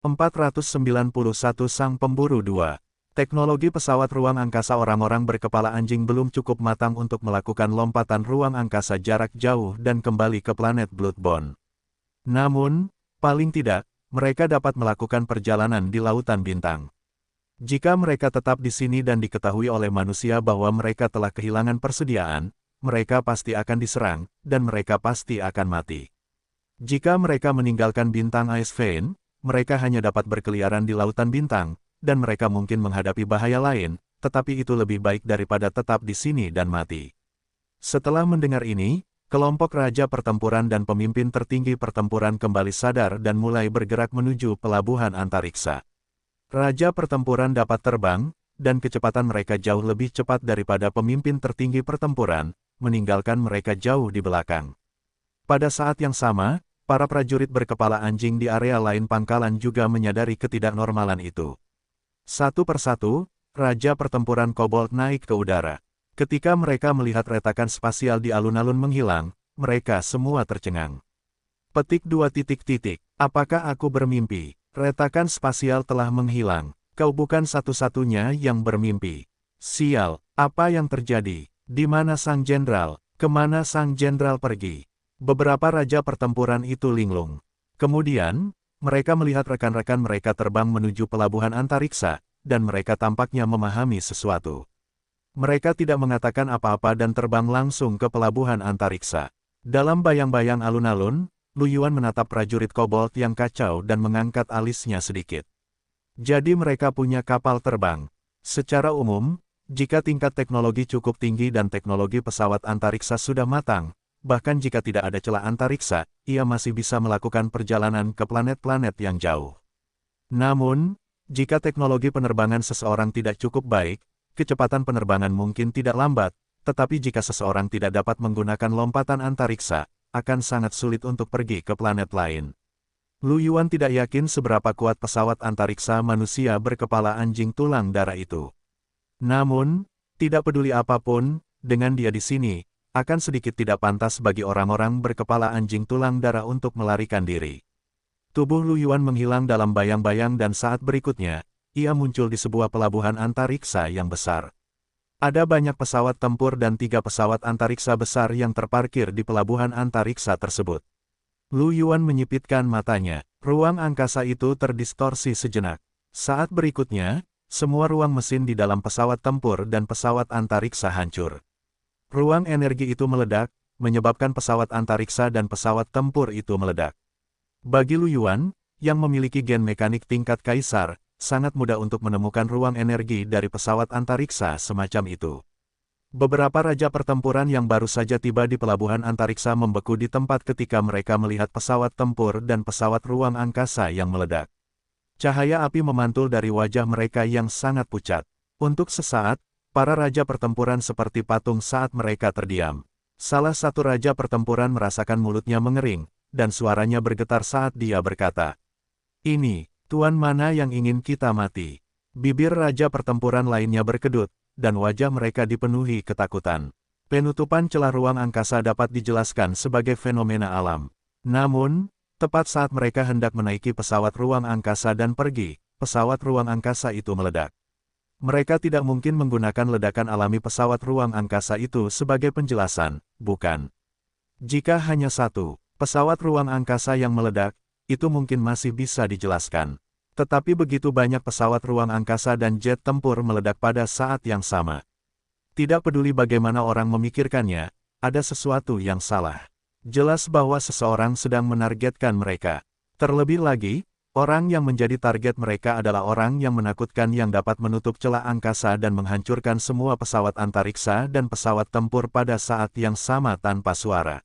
491 Sang Pemburu 2. Teknologi pesawat ruang angkasa orang-orang berkepala anjing belum cukup matang untuk melakukan lompatan ruang angkasa jarak jauh dan kembali ke planet Bloodborne. Namun, paling tidak, mereka dapat melakukan perjalanan di lautan bintang. Jika mereka tetap di sini dan diketahui oleh manusia bahwa mereka telah kehilangan persediaan, mereka pasti akan diserang, dan mereka pasti akan mati. Jika mereka meninggalkan bintang Icevane, mereka hanya dapat berkeliaran di lautan bintang, dan mereka mungkin menghadapi bahaya lain, tetapi itu lebih baik daripada tetap di sini dan mati. Setelah mendengar ini, kelompok raja pertempuran dan pemimpin tertinggi pertempuran kembali sadar dan mulai bergerak menuju pelabuhan antariksa. Raja pertempuran dapat terbang, dan kecepatan mereka jauh lebih cepat daripada pemimpin tertinggi pertempuran, meninggalkan mereka jauh di belakang. Pada saat yang sama, para prajurit berkepala anjing di area lain pangkalan juga menyadari ketidaknormalan itu. Satu persatu, Raja Pertempuran Kobold naik ke udara. Ketika mereka melihat retakan spasial di alun-alun menghilang, mereka semua tercengang. Petik 2 titik. Apakah aku bermimpi? Retakan spasial telah menghilang. Kau bukan satu-satunya yang bermimpi. Sial, apa yang terjadi? Di mana Sang Jenderal? Kemana Sang Jenderal pergi? Beberapa raja pertempuran itu linglung. Kemudian, mereka melihat rekan-rekan mereka terbang menuju pelabuhan antariksa, dan mereka tampaknya memahami sesuatu. Mereka tidak mengatakan apa-apa dan terbang langsung ke pelabuhan antariksa. Dalam bayang-bayang alun-alun, Lu Yuan menatap prajurit kobold yang kacau dan mengangkat alisnya sedikit. Jadi mereka punya kapal terbang. Secara umum, jika tingkat teknologi cukup tinggi dan teknologi pesawat antariksa sudah matang, bahkan jika tidak ada celah antariksa, ia masih bisa melakukan perjalanan ke planet-planet yang jauh. Namun, jika teknologi penerbangan seseorang tidak cukup baik, kecepatan penerbangan mungkin tidak lambat, tetapi jika seseorang tidak dapat menggunakan lompatan antariksa, akan sangat sulit untuk pergi ke planet lain. Lu Yuan tidak yakin seberapa kuat pesawat antariksa manusia berkepala anjing tulang darah itu. Namun, tidak peduli apapun, dengan dia di sini, akan sedikit tidak pantas bagi orang-orang berkepala anjing tulang darah untuk melarikan diri. Tubuh Lu Yuan menghilang dalam bayang-bayang dan saat berikutnya, ia muncul di sebuah pelabuhan antariksa yang besar. Ada banyak pesawat tempur dan 3 pesawat antariksa besar yang terparkir di pelabuhan antariksa tersebut. Lu Yuan menyipitkan matanya, ruang angkasa itu terdistorsi sejenak. Saat berikutnya, semua ruang mesin di dalam pesawat tempur dan pesawat antariksa hancur. Ruang energi itu meledak, menyebabkan pesawat antariksa dan pesawat tempur itu meledak. Bagi Lu Yuan, yang memiliki gen mekanik tingkat kaisar, sangat mudah untuk menemukan ruang energi dari pesawat antariksa semacam itu. Beberapa raja pertempuran yang baru saja tiba di pelabuhan antariksa membeku di tempat ketika mereka melihat pesawat tempur dan pesawat ruang angkasa yang meledak. Cahaya api memantul dari wajah mereka yang sangat pucat. Untuk sesaat, para raja pertempuran seperti patung saat mereka terdiam. Salah satu raja pertempuran merasakan mulutnya mengering, dan suaranya bergetar saat dia berkata, "Ini, tuan mana yang ingin kita mati?" Bibir raja pertempuran lainnya berkedut, dan wajah mereka dipenuhi ketakutan. Penutupan celah ruang angkasa dapat dijelaskan sebagai fenomena alam. Namun, tepat saat mereka hendak menaiki pesawat ruang angkasa dan pergi, pesawat ruang angkasa itu meledak. Mereka tidak mungkin menggunakan ledakan alami pesawat ruang angkasa itu sebagai penjelasan, bukan? Jika hanya satu pesawat ruang angkasa yang meledak, itu mungkin masih bisa dijelaskan. Tetapi begitu banyak pesawat ruang angkasa dan jet tempur meledak pada saat yang sama. Tidak peduli bagaimana orang memikirkannya, ada sesuatu yang salah. Jelas bahwa seseorang sedang menargetkan mereka. Terlebih lagi, orang yang menjadi target mereka adalah orang yang menakutkan yang dapat menutup celah angkasa dan menghancurkan semua pesawat antariksa dan pesawat tempur pada saat yang sama tanpa suara.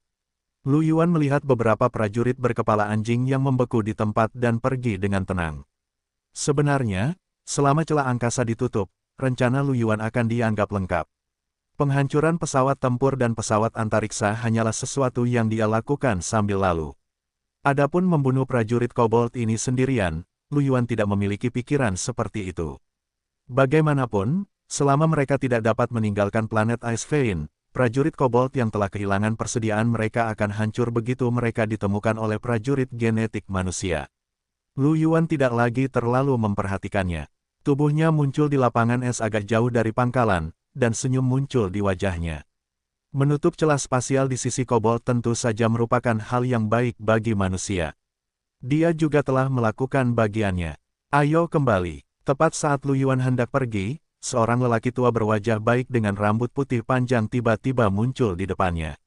Lu Yuan melihat beberapa prajurit berkepala anjing yang membeku di tempat dan pergi dengan tenang. Sebenarnya, selama celah angkasa ditutup, rencana Lu Yuan akan dianggap lengkap. Penghancuran pesawat tempur dan pesawat antariksa hanyalah sesuatu yang dia lakukan sambil lalu. Adapun membunuh prajurit kobold ini sendirian, Lu Yuan tidak memiliki pikiran seperti itu. Bagaimanapun, selama mereka tidak dapat meninggalkan planet Icevane, prajurit kobold yang telah kehilangan persediaan mereka akan hancur begitu mereka ditemukan oleh prajurit genetik manusia. Lu Yuan tidak lagi terlalu memperhatikannya. Tubuhnya muncul di lapangan es agak jauh dari pangkalan, dan senyum muncul di wajahnya. Menutup celah spasial di sisi kobold tentu saja merupakan hal yang baik bagi manusia. Dia juga telah melakukan bagiannya. Ayo kembali. Tepat saat Lu Yuan hendak pergi, seorang lelaki tua berwajah baik dengan rambut putih panjang tiba-tiba muncul di depannya.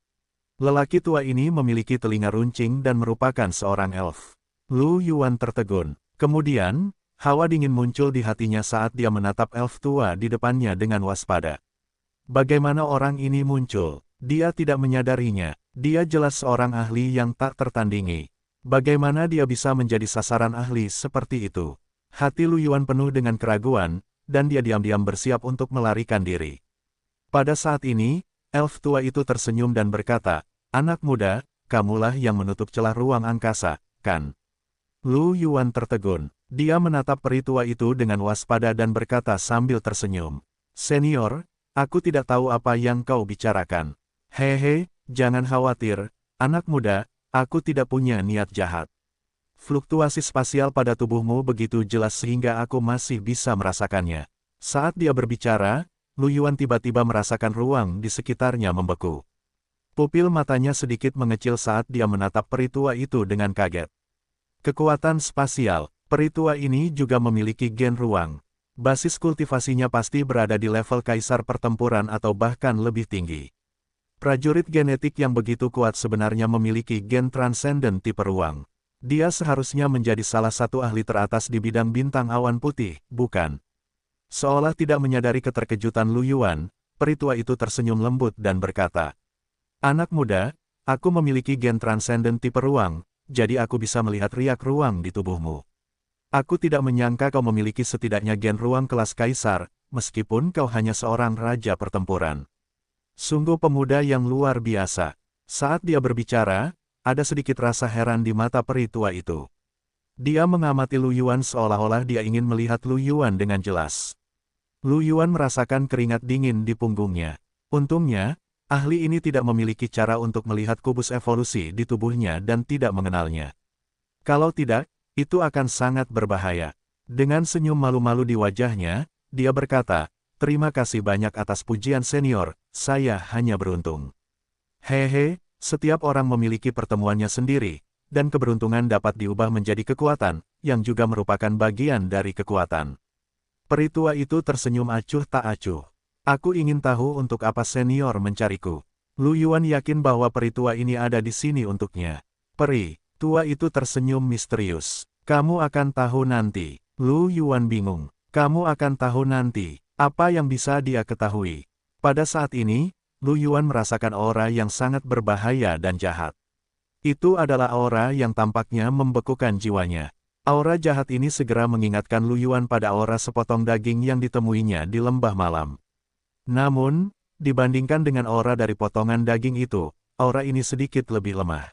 Lelaki tua ini memiliki telinga runcing dan merupakan seorang elf. Lu Yuan tertegun. Kemudian, hawa dingin muncul di hatinya saat dia menatap elf tua di depannya dengan waspada. Bagaimana orang ini muncul? Dia tidak menyadarinya. Dia jelas seorang ahli yang tak tertandingi. Bagaimana dia bisa menjadi sasaran ahli seperti itu? Hati Lu Yuan penuh dengan keraguan, dan dia diam-diam bersiap untuk melarikan diri. Pada saat ini, elf tua itu tersenyum dan berkata, "Anak muda, kamulah yang menutup celah ruang angkasa, kan?" Lu Yuan tertegun. Dia menatap peri tua itu dengan waspada dan berkata sambil tersenyum, "Senior, aku tidak tahu apa yang kau bicarakan. Hehe, jangan khawatir, anak muda, aku tidak punya niat jahat. Fluktuasi spasial pada tubuhmu begitu jelas sehingga aku masih bisa merasakannya." Saat dia berbicara, Lu Yuan tiba-tiba merasakan ruang di sekitarnya membeku. Pupil matanya sedikit mengecil saat dia menatap peri tua itu dengan kaget. Kekuatan spasial, peri tua ini juga memiliki gen ruang. Basis kultivasinya pasti berada di level kaisar pertempuran atau bahkan lebih tinggi. Prajurit genetik yang begitu kuat sebenarnya memiliki gen transenden tipe ruang. Dia seharusnya menjadi salah satu ahli teratas di bidang bintang awan putih, bukan? Seolah tidak menyadari keterkejutan Lu Yuan, peri tua itu tersenyum lembut dan berkata, "Anak muda, aku memiliki gen transenden tipe ruang, jadi aku bisa melihat riak ruang di tubuhmu. Aku tidak menyangka kau memiliki setidaknya gen ruang kelas kaisar, meskipun kau hanya seorang raja pertempuran. Sungguh pemuda yang luar biasa." Saat dia berbicara, ada sedikit rasa heran di mata peri tua itu. Dia mengamati Lu Yuan seolah-olah dia ingin melihat Lu Yuan dengan jelas. Lu Yuan merasakan keringat dingin di punggungnya. Untungnya, ahli ini tidak memiliki cara untuk melihat kubus evolusi di tubuhnya dan tidak mengenalnya. Kalau tidak, itu akan sangat berbahaya. Dengan senyum malu-malu di wajahnya, dia berkata, "Terima kasih banyak atas pujian senior, saya hanya beruntung." Hehe, setiap orang memiliki pertemuannya sendiri, dan keberuntungan dapat diubah menjadi kekuatan, yang juga merupakan bagian dari kekuatan. Peri tua itu tersenyum acuh tak acuh. "Aku ingin tahu untuk apa senior mencariku." Lu Yuan yakin bahwa peri tua ini ada di sini untuknya. Peri tua itu tersenyum misterius. "Kamu akan tahu nanti." Lu Yuan bingung. "Kamu akan tahu nanti." Apa yang bisa dia ketahui? Pada saat ini, Lu Yuan merasakan aura yang sangat berbahaya dan jahat. Itu adalah aura yang tampaknya membekukan jiwanya. Aura jahat ini segera mengingatkan Lu Yuan pada aura sepotong daging yang ditemuinya di lembah malam. Namun, dibandingkan dengan aura dari potongan daging itu, aura ini sedikit lebih lemah.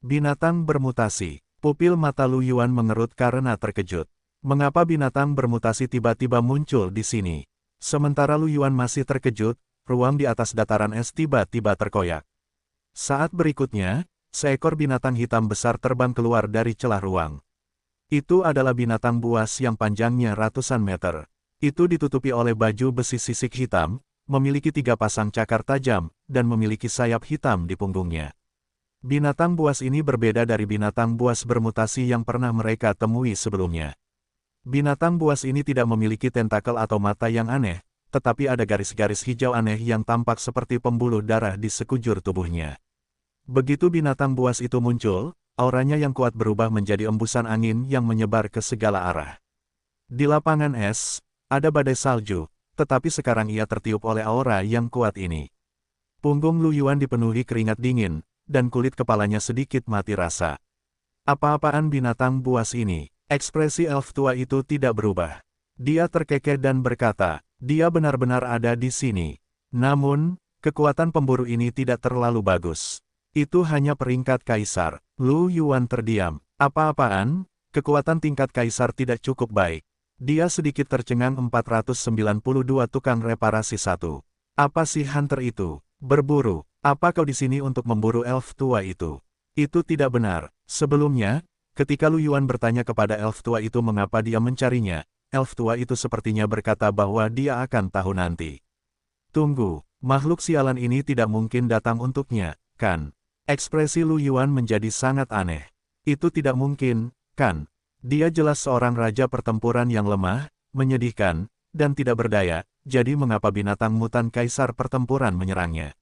Binatang bermutasi. Pupil mata Lu Yuan mengerut karena terkejut. Mengapa binatang bermutasi tiba-tiba muncul di sini? Sementara Lu Yuan masih terkejut, ruang di atas dataran es tiba-tiba terkoyak. Saat berikutnya, seekor binatang hitam besar terbang keluar dari celah ruang. Itu adalah binatang buas yang panjangnya ratusan meter. Itu ditutupi oleh baju besi sisik hitam, memiliki 3 pasang cakar tajam, dan memiliki sayap hitam di punggungnya. Binatang buas ini berbeda dari binatang buas bermutasi yang pernah mereka temui sebelumnya. Binatang buas ini tidak memiliki tentakel atau mata yang aneh, tetapi ada garis-garis hijau aneh yang tampak seperti pembuluh darah di sekujur tubuhnya. Begitu binatang buas itu muncul, auranya yang kuat berubah menjadi embusan angin yang menyebar ke segala arah. Di lapangan es, ada badai salju, tetapi sekarang ia tertiup oleh aura yang kuat ini. Punggung Lu Yuan dipenuhi keringat dingin, dan kulit kepalanya sedikit mati rasa. Apa-apaan binatang buas ini? Ekspresi elf tua itu tidak berubah. Dia terkekeh dan berkata, "Dia benar-benar ada di sini. Namun, kekuatan pemburu ini tidak terlalu bagus. Itu hanya peringkat kaisar." Lu Yuan terdiam. "Apa-apaan? Kekuatan tingkat kaisar tidak cukup baik." Dia sedikit tercengang. 492 tukang reparasi 1. "Apa sih hunter itu? Berburu? Apa kau di sini untuk memburu elf tua itu?" "Itu tidak benar. Sebelumnya, Ketika Lu Yuan bertanya kepada elf tua itu mengapa dia mencarinya, elf tua itu sepertinya berkata bahwa dia akan tahu nanti. Tunggu, makhluk sialan ini tidak mungkin datang untuknya, kan? Ekspresi Lu Yuan menjadi sangat aneh. Itu tidak mungkin, kan? Dia jelas seorang raja pertempuran yang lemah, menyedihkan, dan tidak berdaya, jadi mengapa binatang mutan kaisar pertempuran menyerangnya?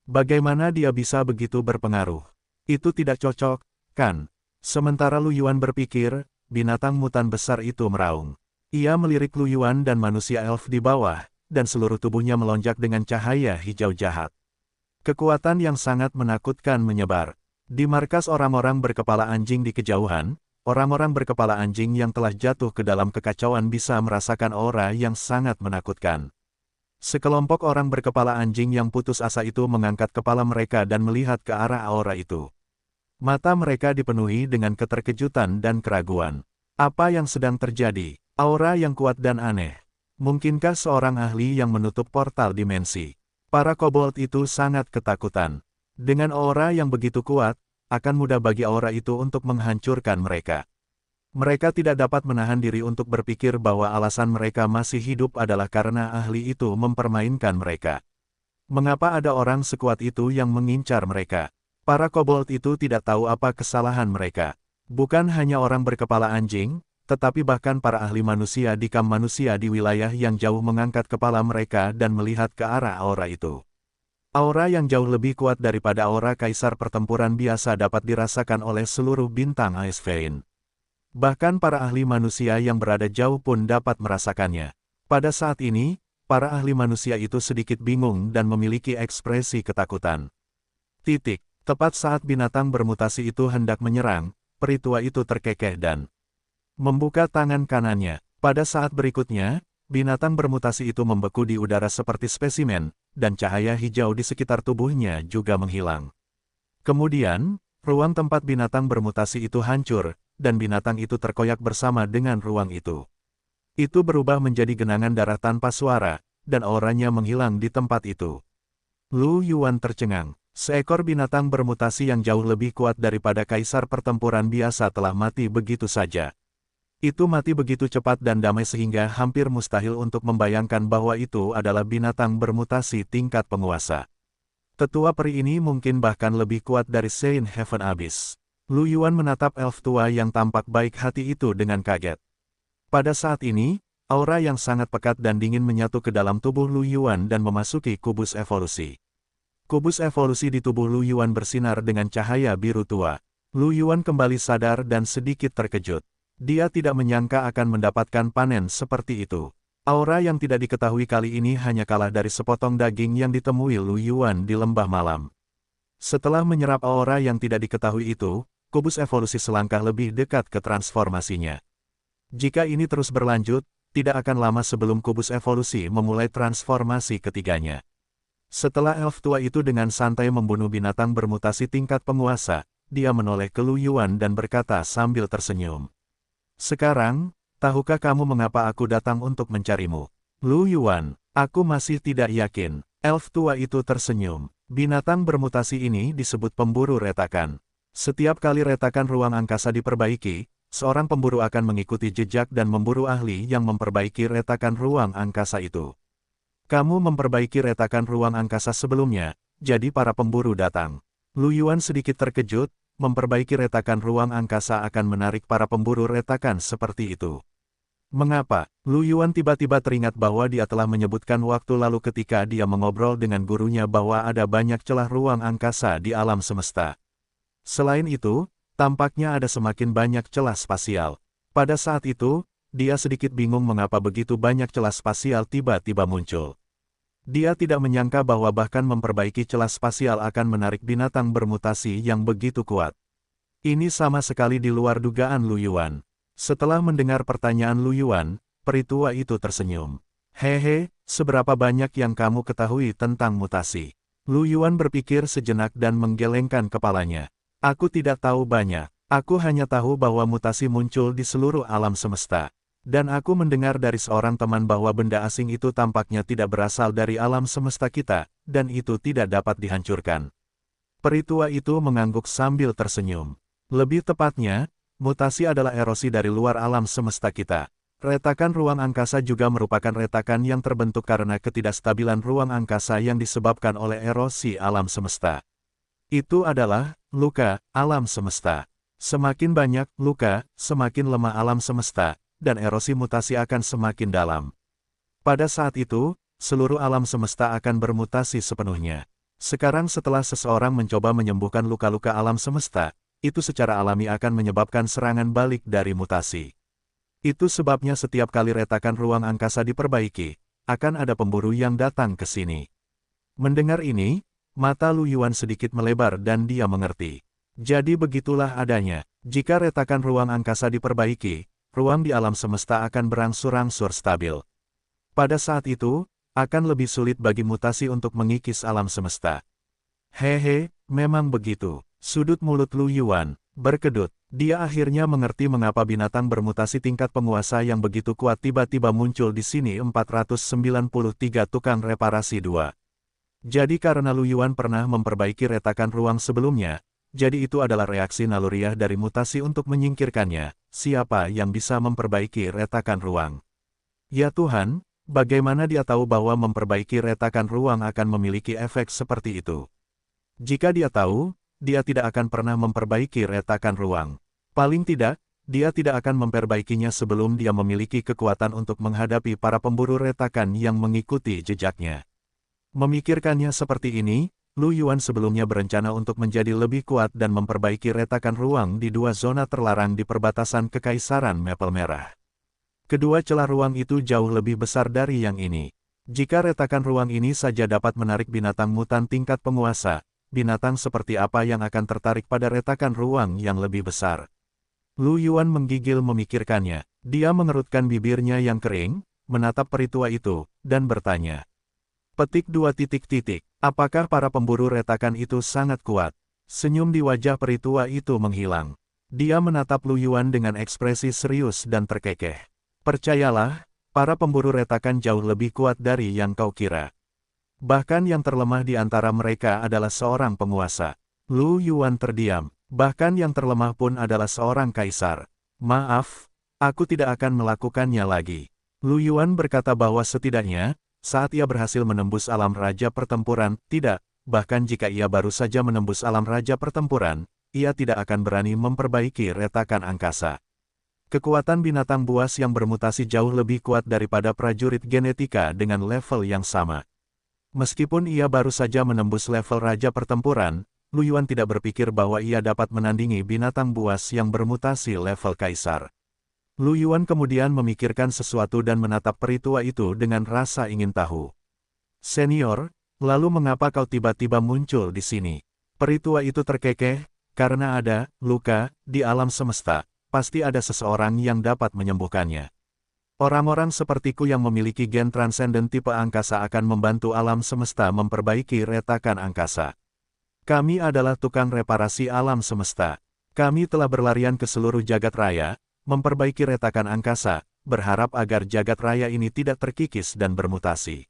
Bagaimana dia bisa begitu berpengaruh? Itu tidak cocok, kan? Sementara Lu Yuan berpikir, binatang mutan besar itu meraung. Ia melirik Lu Yuan dan manusia elf di bawah, dan seluruh tubuhnya melonjak dengan cahaya hijau jahat. Kekuatan yang sangat menakutkan menyebar. Di markas orang-orang berkepala anjing di kejauhan, orang-orang berkepala anjing yang telah jatuh ke dalam kekacauan bisa merasakan aura yang sangat menakutkan. Sekelompok orang berkepala anjing yang putus asa itu mengangkat kepala mereka dan melihat ke arah aura itu. Mata mereka dipenuhi dengan keterkejutan dan keraguan. Apa yang sedang terjadi? Aura yang kuat dan aneh. Mungkinkah seorang ahli yang menutup portal dimensi? Para kobold itu sangat ketakutan. Dengan aura yang begitu kuat, akan mudah bagi aura itu untuk menghancurkan mereka. Mereka tidak dapat menahan diri untuk berpikir bahwa alasan mereka masih hidup adalah karena ahli itu mempermainkan mereka. Mengapa ada orang sekuat itu yang mengincar mereka? Para kobold itu tidak tahu apa kesalahan mereka. Bukan hanya orang berkepala anjing, tetapi bahkan para ahli manusia di kamp manusia di wilayah yang jauh mengangkat kepala mereka dan melihat ke arah aura itu. Aura yang jauh lebih kuat daripada aura kaisar pertempuran biasa dapat dirasakan oleh seluruh bintang Ice Vein. Bahkan para ahli manusia yang berada jauh pun dapat merasakannya. Pada saat ini, para ahli manusia itu sedikit bingung dan memiliki ekspresi ketakutan. Tepat saat binatang bermutasi itu hendak menyerang, peri tua itu terkekeh dan membuka tangan kanannya. Pada saat berikutnya, binatang bermutasi itu membeku di udara seperti spesimen, dan cahaya hijau di sekitar tubuhnya juga menghilang. Kemudian, ruang tempat binatang bermutasi itu hancur, dan binatang itu terkoyak bersama dengan ruang itu. Itu berubah menjadi genangan darah tanpa suara, dan auranya menghilang di tempat itu. Lu Yuan tercengang. Seekor binatang bermutasi yang jauh lebih kuat daripada kaisar pertempuran biasa telah mati begitu saja. Itu mati begitu cepat dan damai sehingga hampir mustahil untuk membayangkan bahwa itu adalah binatang bermutasi tingkat penguasa. Tetua peri ini mungkin bahkan lebih kuat dari Saint Heaven Abyss. Lu Yuan menatap elf tua yang tampak baik hati itu dengan kaget. Pada saat ini, aura yang sangat pekat dan dingin menyatu ke dalam tubuh Lu Yuan dan memasuki kubus evolusi. Kubus evolusi di tubuh Lu Yuan bersinar dengan cahaya biru tua. Lu Yuan kembali sadar dan sedikit terkejut. Dia tidak menyangka akan mendapatkan panen seperti itu. Aura yang tidak diketahui kali ini hanya kalah dari sepotong daging yang ditemui Lu Yuan di lembah malam. Setelah menyerap aura yang tidak diketahui itu, kubus evolusi selangkah lebih dekat ke transformasinya. Jika ini terus berlanjut, tidak akan lama sebelum kubus evolusi memulai transformasi ketiganya. Setelah elf tua itu dengan santai membunuh binatang bermutasi tingkat penguasa, dia menoleh ke Lu Yuan dan berkata sambil tersenyum. Sekarang, tahukah kamu mengapa aku datang untuk mencarimu? Lu Yuan, aku masih tidak yakin. Elf tua itu tersenyum. Binatang bermutasi ini disebut pemburu retakan. Setiap kali retakan ruang angkasa diperbaiki, seorang pemburu akan mengikuti jejak dan memburu ahli yang memperbaiki retakan ruang angkasa itu. Kamu memperbaiki retakan ruang angkasa sebelumnya, jadi para pemburu datang. Lu Yuan sedikit terkejut, memperbaiki retakan ruang angkasa akan menarik para pemburu retakan seperti itu. Mengapa? Lu Yuan tiba-tiba teringat bahwa dia telah menyebutkan waktu lalu ketika dia mengobrol dengan gurunya bahwa ada banyak celah ruang angkasa di alam semesta. Selain itu, tampaknya ada semakin banyak celah spasial. Pada saat itu, dia sedikit bingung mengapa begitu banyak celah spasial tiba-tiba muncul. Dia tidak menyangka bahwa bahkan memperbaiki celah spasial akan menarik binatang bermutasi yang begitu kuat. Ini sama sekali di luar dugaan Lu Yuan. Setelah mendengar pertanyaan Lu Yuan, peri tua itu tersenyum. Hehe, seberapa banyak yang kamu ketahui tentang mutasi? Lu Yuan berpikir sejenak dan menggelengkan kepalanya. Aku tidak tahu banyak. Aku hanya tahu bahwa mutasi muncul di seluruh alam semesta. Dan aku mendengar dari seorang teman bahwa benda asing itu tampaknya tidak berasal dari alam semesta kita, dan itu tidak dapat dihancurkan. Peri tua itu mengangguk sambil tersenyum. Lebih tepatnya, Mutasi adalah erosi dari luar alam semesta kita. Retakan ruang angkasa juga merupakan retakan yang terbentuk karena ketidakstabilan ruang angkasa yang disebabkan oleh erosi alam semesta. Itu adalah luka alam semesta. Semakin banyak luka, semakin lemah alam semesta, dan erosi mutasi akan semakin dalam. Pada saat itu, seluruh alam semesta akan bermutasi sepenuhnya. Sekarang setelah seseorang mencoba menyembuhkan luka-luka alam semesta, itu secara alami akan menyebabkan serangan balik dari mutasi. Itu sebabnya setiap kali retakan ruang angkasa diperbaiki, akan ada pemburu yang datang ke sini. Mendengar ini, mata Lu Yuan sedikit melebar dan dia mengerti. Jadi begitulah adanya, jika retakan ruang angkasa diperbaiki, ruang di alam semesta akan berangsur-angsur stabil. Pada saat itu, akan lebih sulit bagi mutasi untuk mengikis alam semesta. Hehe, memang begitu. Sudut mulut Lu Yuan berkedut. Dia akhirnya mengerti mengapa binatang bermutasi tingkat penguasa yang begitu kuat tiba-tiba muncul di sini. 493 tukang reparasi 2. Jadi karena Lu Yuan pernah memperbaiki retakan ruang sebelumnya, jadi itu adalah reaksi naluriah dari mutasi untuk menyingkirkannya. Siapa yang bisa memperbaiki retakan ruang? Ya Tuhan, bagaimana dia tahu bahwa memperbaiki retakan ruang akan memiliki efek seperti itu? Jika dia tahu, dia tidak akan pernah memperbaiki retakan ruang. Paling tidak, dia tidak akan memperbaikinya sebelum dia memiliki kekuatan untuk menghadapi para pemburu retakan yang mengikuti jejaknya. Memikirkannya seperti ini, Lu Yuan sebelumnya berencana untuk menjadi lebih kuat dan memperbaiki retakan ruang di 2 zona terlarang di perbatasan Kekaisaran Maple Merah. Kedua celah ruang itu jauh lebih besar dari yang ini. Jika retakan ruang ini saja dapat menarik binatang mutan tingkat penguasa, binatang seperti apa yang akan tertarik pada retakan ruang yang lebih besar? Lu Yuan menggigil memikirkannya. Dia mengerutkan bibirnya yang kering, menatap peritua itu, dan bertanya. Petik 2 titik. Apakah para pemburu retakan itu sangat kuat? Senyum di wajah peritua itu menghilang. Dia menatap Lu Yuan dengan ekspresi serius dan terkekeh. Percayalah, para pemburu retakan jauh lebih kuat dari yang kau kira. Bahkan yang terlemah di antara mereka adalah seorang penguasa. Lu Yuan terdiam. Bahkan yang terlemah pun adalah seorang kaisar. Maaf, aku tidak akan melakukannya lagi. Lu Yuan berkata bahwa setidaknya, saat ia berhasil menembus alam raja pertempuran, tidak, bahkan jika ia baru saja menembus alam raja pertempuran, ia tidak akan berani memperbaiki retakan angkasa. Kekuatan binatang buas yang bermutasi jauh lebih kuat daripada prajurit genetika dengan level yang sama. Meskipun ia baru saja menembus level raja pertempuran, Lu Yuan tidak berpikir bahwa ia dapat menandingi binatang buas yang bermutasi level kaisar. Lu Yuan kemudian memikirkan sesuatu dan menatap peritua itu dengan rasa ingin tahu. Senior, lalu mengapa kau tiba-tiba muncul di sini? Peritua itu terkekeh, karena ada luka di alam semesta, pasti ada seseorang yang dapat menyembuhkannya. Orang-orang sepertiku yang memiliki gen transenden tipe angkasa akan membantu alam semesta memperbaiki retakan angkasa. Kami adalah tukang reparasi alam semesta. Kami telah berlarian ke seluruh jagat raya, memperbaiki retakan angkasa, berharap agar jagat raya ini tidak terkikis dan bermutasi.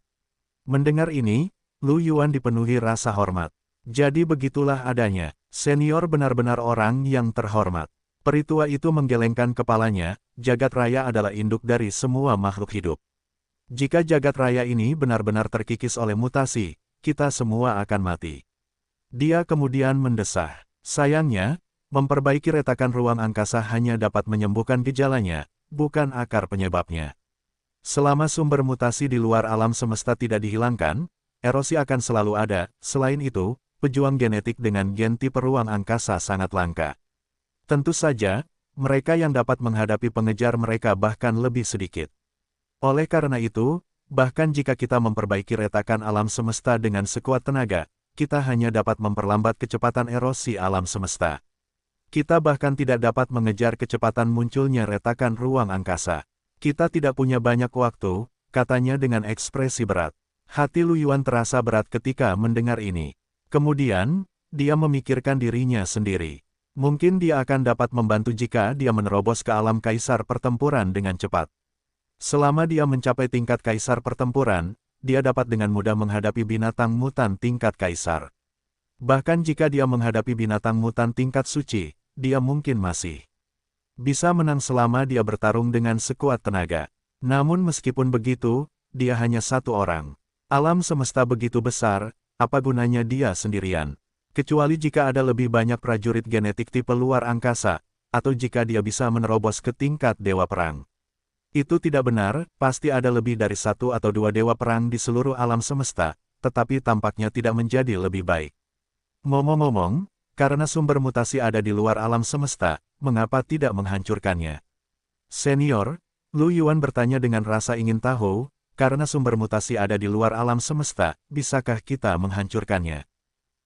Mendengar ini, Lu Yuan dipenuhi rasa hormat. Jadi begitulah adanya, senior benar-benar orang yang terhormat. Peritua itu menggelengkan kepalanya, jagat raya adalah induk dari semua makhluk hidup. Jika jagat raya ini benar-benar terkikis oleh mutasi, kita semua akan mati. Dia kemudian mendesah. Sayangnya, memperbaiki retakan ruang angkasa hanya dapat menyembuhkan gejalanya, bukan akar penyebabnya. Selama sumber mutasi di luar alam semesta tidak dihilangkan, erosi akan selalu ada. Selain itu, pejuang genetik dengan gen tipe ruang angkasa sangat langka. Tentu saja, mereka yang dapat menghadapi pengejar mereka bahkan lebih sedikit. Oleh karena itu, bahkan jika kita memperbaiki retakan alam semesta dengan sekuat tenaga, kita hanya dapat memperlambat kecepatan erosi alam semesta. Kita bahkan tidak dapat mengejar kecepatan munculnya retakan ruang angkasa. Kita tidak punya banyak waktu, katanya dengan ekspresi berat. Hati Lu Yuan terasa berat ketika mendengar ini. Kemudian, dia memikirkan dirinya sendiri. Mungkin dia akan dapat membantu jika dia menerobos ke alam kaisar pertempuran dengan cepat. Selama dia mencapai tingkat kaisar pertempuran, dia dapat dengan mudah menghadapi binatang mutan tingkat kaisar. Bahkan jika dia menghadapi binatang mutan tingkat suci, dia mungkin masih Bisa menang selama dia bertarung dengan sekuat tenaga. Namun meskipun begitu, dia hanya satu orang. Alam semesta begitu besar, apa gunanya dia sendirian? Kecuali jika ada lebih banyak prajurit genetik tipe luar angkasa, atau jika dia bisa menerobos ke tingkat dewa perang. Itu tidak benar, pasti ada lebih dari satu atau dua dewa perang di seluruh alam semesta, tetapi tampaknya tidak menjadi lebih baik. Ngomong-ngomong, karena sumber mutasi ada di luar alam semesta, mengapa tidak menghancurkannya? Senior, Lu Yuan bertanya dengan rasa ingin tahu, karena sumber mutasi ada di luar alam semesta, bisakah kita menghancurkannya?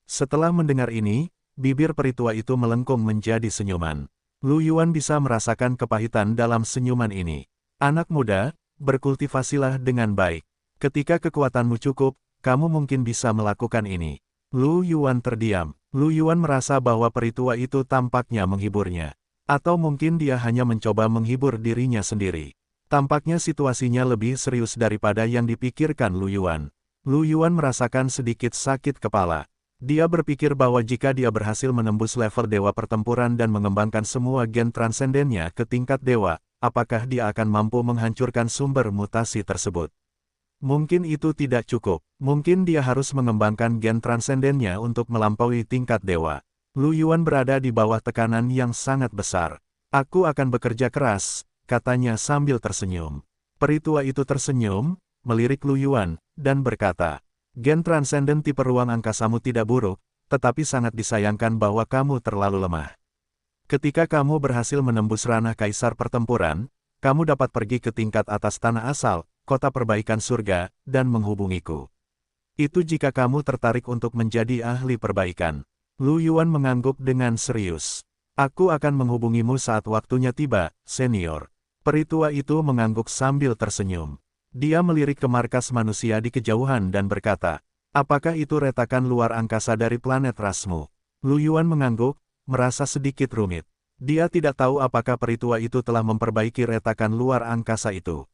Setelah mendengar ini, bibir peritua itu melengkung menjadi senyuman. Lu Yuan bisa merasakan kepahitan dalam senyuman ini. Anak muda, berkultivasilah dengan baik. Ketika kekuatanmu cukup, kamu mungkin bisa melakukan ini. Lu Yuan terdiam. Lu Yuan merasa bahwa peritua itu tampaknya menghiburnya. Atau mungkin dia hanya mencoba menghibur dirinya sendiri. Tampaknya situasinya lebih serius daripada yang dipikirkan Lu Yuan. Lu Yuan merasakan sedikit sakit kepala. Dia berpikir bahwa jika dia berhasil menembus level dewa pertempuran dan mengembangkan semua gen transendennya ke tingkat dewa, apakah dia akan mampu menghancurkan sumber mutasi tersebut? Mungkin itu tidak cukup. Mungkin dia harus mengembangkan gen transendennya untuk melampaui tingkat dewa. Lu Yuan berada di bawah tekanan yang sangat besar. Aku akan bekerja keras, katanya sambil tersenyum. Peritua itu tersenyum, melirik Lu Yuan, dan berkata, gen transenden tipe ruang angkasamu tidak buruk, tetapi sangat disayangkan bahwa kamu terlalu lemah. Ketika kamu berhasil menembus ranah kaisar pertempuran, kamu dapat pergi ke tingkat atas tanah asal, kota perbaikan surga, dan menghubungiku. Itu jika kamu tertarik untuk menjadi ahli perbaikan. Lu Yuan mengangguk dengan serius. Aku akan menghubungimu saat waktunya tiba, senior. Peritua itu mengangguk sambil tersenyum. Dia melirik ke markas manusia di kejauhan dan berkata, apakah itu retakan luar angkasa dari planet rasmu? Lu Yuan mengangguk, merasa sedikit rumit. Dia tidak tahu apakah peritua itu telah memperbaiki retakan luar angkasa itu.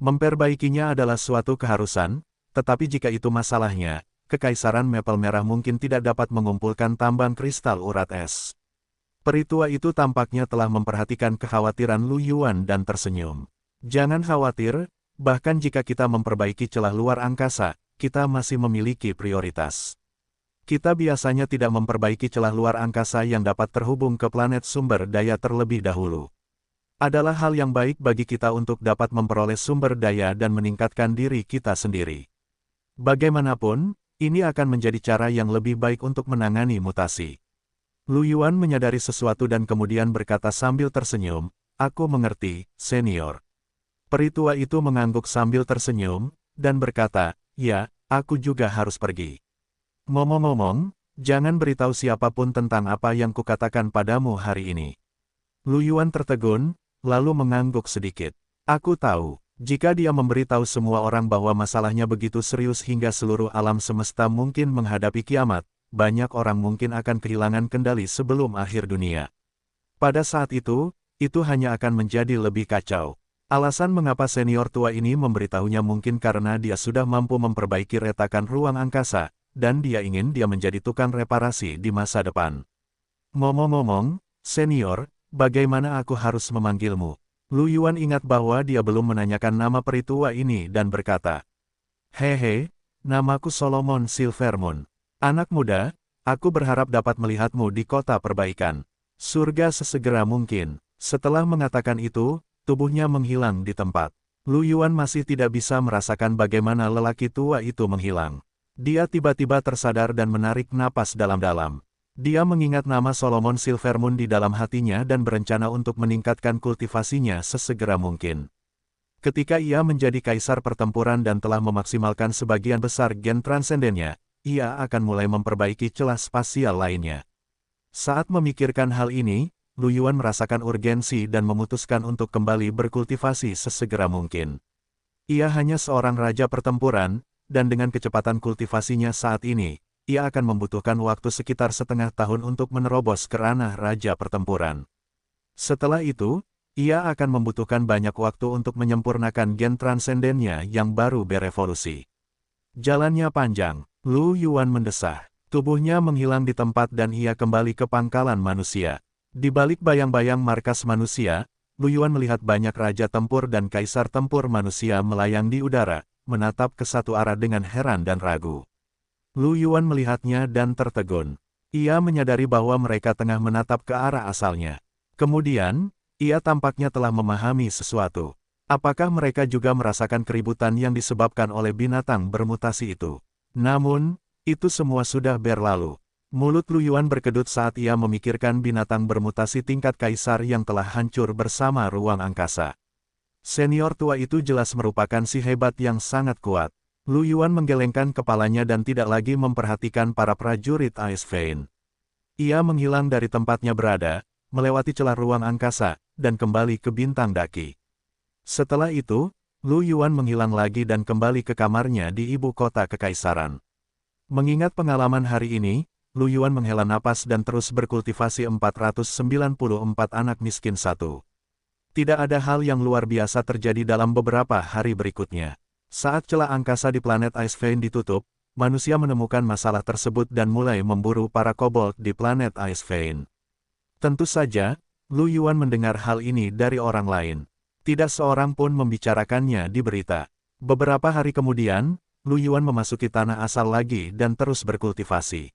Memperbaikinya adalah suatu keharusan, tetapi jika itu masalahnya, Kekaisaran Maple Merah mungkin tidak dapat mengumpulkan tambang kristal urat es. Peritua itu tampaknya telah memperhatikan kekhawatiran Lu Yuan dan tersenyum. Jangan khawatir, bahkan jika kita memperbaiki celah luar angkasa, kita masih memiliki prioritas. Kita biasanya tidak memperbaiki celah luar angkasa yang dapat terhubung ke planet sumber daya terlebih dahulu. Adalah hal yang baik bagi kita untuk dapat memperoleh sumber daya dan meningkatkan diri kita sendiri. Bagaimanapun, ini akan menjadi cara yang lebih baik untuk menangani mutasi. Lu Yuan menyadari sesuatu dan kemudian berkata sambil tersenyum, aku mengerti, senior. Peritua itu mengangguk sambil tersenyum, dan berkata, ya, aku juga harus pergi. Ngomong-ngomong, jangan beritahu siapapun tentang apa yang kukatakan padamu hari ini. Lu Yuan tertegun, lalu mengangguk sedikit. Aku tahu, jika dia memberitahu semua orang bahwa masalahnya begitu serius hingga seluruh alam semesta mungkin menghadapi kiamat, banyak orang mungkin akan kehilangan kendali sebelum akhir dunia. Pada saat itu hanya akan menjadi lebih kacau. Alasan mengapa senior tua ini memberitahunya mungkin karena dia sudah mampu memperbaiki retakan ruang angkasa, dan dia ingin dia menjadi tukang reparasi di masa depan. Ngomong-ngomong, senior, bagaimana aku harus memanggilmu? Lu Yuan ingat bahwa dia belum menanyakan nama peritua ini dan berkata, hehe, namaku Solomon Silvermoon. Anak muda, aku berharap dapat melihatmu di kota perbaikan. Surga sesegera mungkin. Setelah mengatakan itu, tubuhnya menghilang di tempat. Lu Yuan masih tidak bisa merasakan bagaimana lelaki tua itu menghilang. Dia tiba-tiba tersadar dan menarik napas dalam-dalam. Dia mengingat nama Solomon Silvermoon di dalam hatinya dan berencana untuk meningkatkan kultivasinya sesegera mungkin. Ketika ia menjadi kaisar pertempuran dan telah memaksimalkan sebagian besar gen transendennya, ia akan mulai memperbaiki celah spasial lainnya. Saat memikirkan hal ini, Lu Yuan merasakan urgensi dan memutuskan untuk kembali berkultivasi sesegera mungkin. Ia hanya seorang raja pertempuran, dan dengan kecepatan kultivasinya saat ini, ia akan membutuhkan waktu sekitar setengah tahun untuk menerobos ke ranah raja pertempuran. Setelah itu, ia akan membutuhkan banyak waktu untuk menyempurnakan gen transendennya yang baru berevolusi. Jalannya panjang, Lu Yuan mendesah. Tubuhnya menghilang di tempat dan ia kembali ke pangkalan manusia. Di balik bayang-bayang markas manusia, Lu Yuan melihat banyak raja tempur dan kaisar tempur manusia melayang di udara, menatap ke satu arah dengan heran dan ragu. Lu Yuan melihatnya dan tertegun. Ia menyadari bahwa mereka tengah menatap ke arah asalnya. Kemudian, ia tampaknya telah memahami sesuatu. Apakah mereka juga merasakan keributan yang disebabkan oleh binatang bermutasi itu? Namun, itu semua sudah berlalu. Mulut Lu Yuan berkedut saat ia memikirkan binatang bermutasi tingkat kaisar yang telah hancur bersama ruang angkasa. Senior tua itu jelas merupakan si hebat yang sangat kuat. Lu Yuan menggelengkan kepalanya dan tidak lagi memperhatikan para prajurit Ice Vein. Ia menghilang dari tempatnya berada, melewati celah ruang angkasa, dan kembali ke bintang daki. Setelah itu, Lu Yuan menghilang lagi dan kembali ke kamarnya di ibu kota kekaisaran. Mengingat pengalaman hari ini, Lu Yuan menghela napas dan terus berkultivasi 494 anak miskin satu. Tidak ada hal yang luar biasa terjadi dalam beberapa hari berikutnya. Saat celah angkasa di planet Ice Vein ditutup, manusia menemukan masalah tersebut dan mulai memburu para kobold di planet Ice Vein. Tentu saja, Lu Yuan mendengar hal ini dari orang lain. Tidak seorang pun membicarakannya di berita. Beberapa hari kemudian, Lu Yuan memasuki tanah asal lagi dan terus berkultivasi.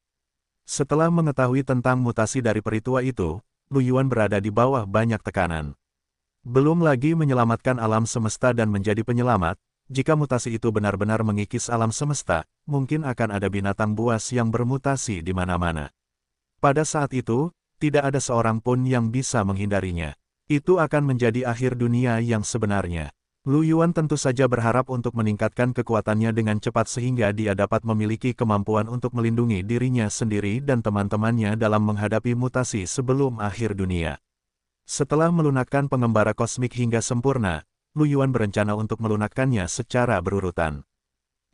Setelah mengetahui tentang mutasi dari peritua itu, Lu Yuan berada di bawah banyak tekanan. Belum lagi menyelamatkan alam semesta dan menjadi penyelamat, jika mutasi itu benar-benar mengikis alam semesta, mungkin akan ada binatang buas yang bermutasi di mana-mana. Pada saat itu, tidak ada seorang pun yang bisa menghindarinya. Itu akan menjadi akhir dunia yang sebenarnya. Lu Yuan tentu saja berharap untuk meningkatkan kekuatannya dengan cepat sehingga dia dapat memiliki kemampuan untuk melindungi dirinya sendiri dan teman-temannya dalam menghadapi mutasi sebelum akhir dunia. Setelah melunakkan pengembara kosmik hingga sempurna, Lu Yuan berencana untuk melunakkannya secara berurutan.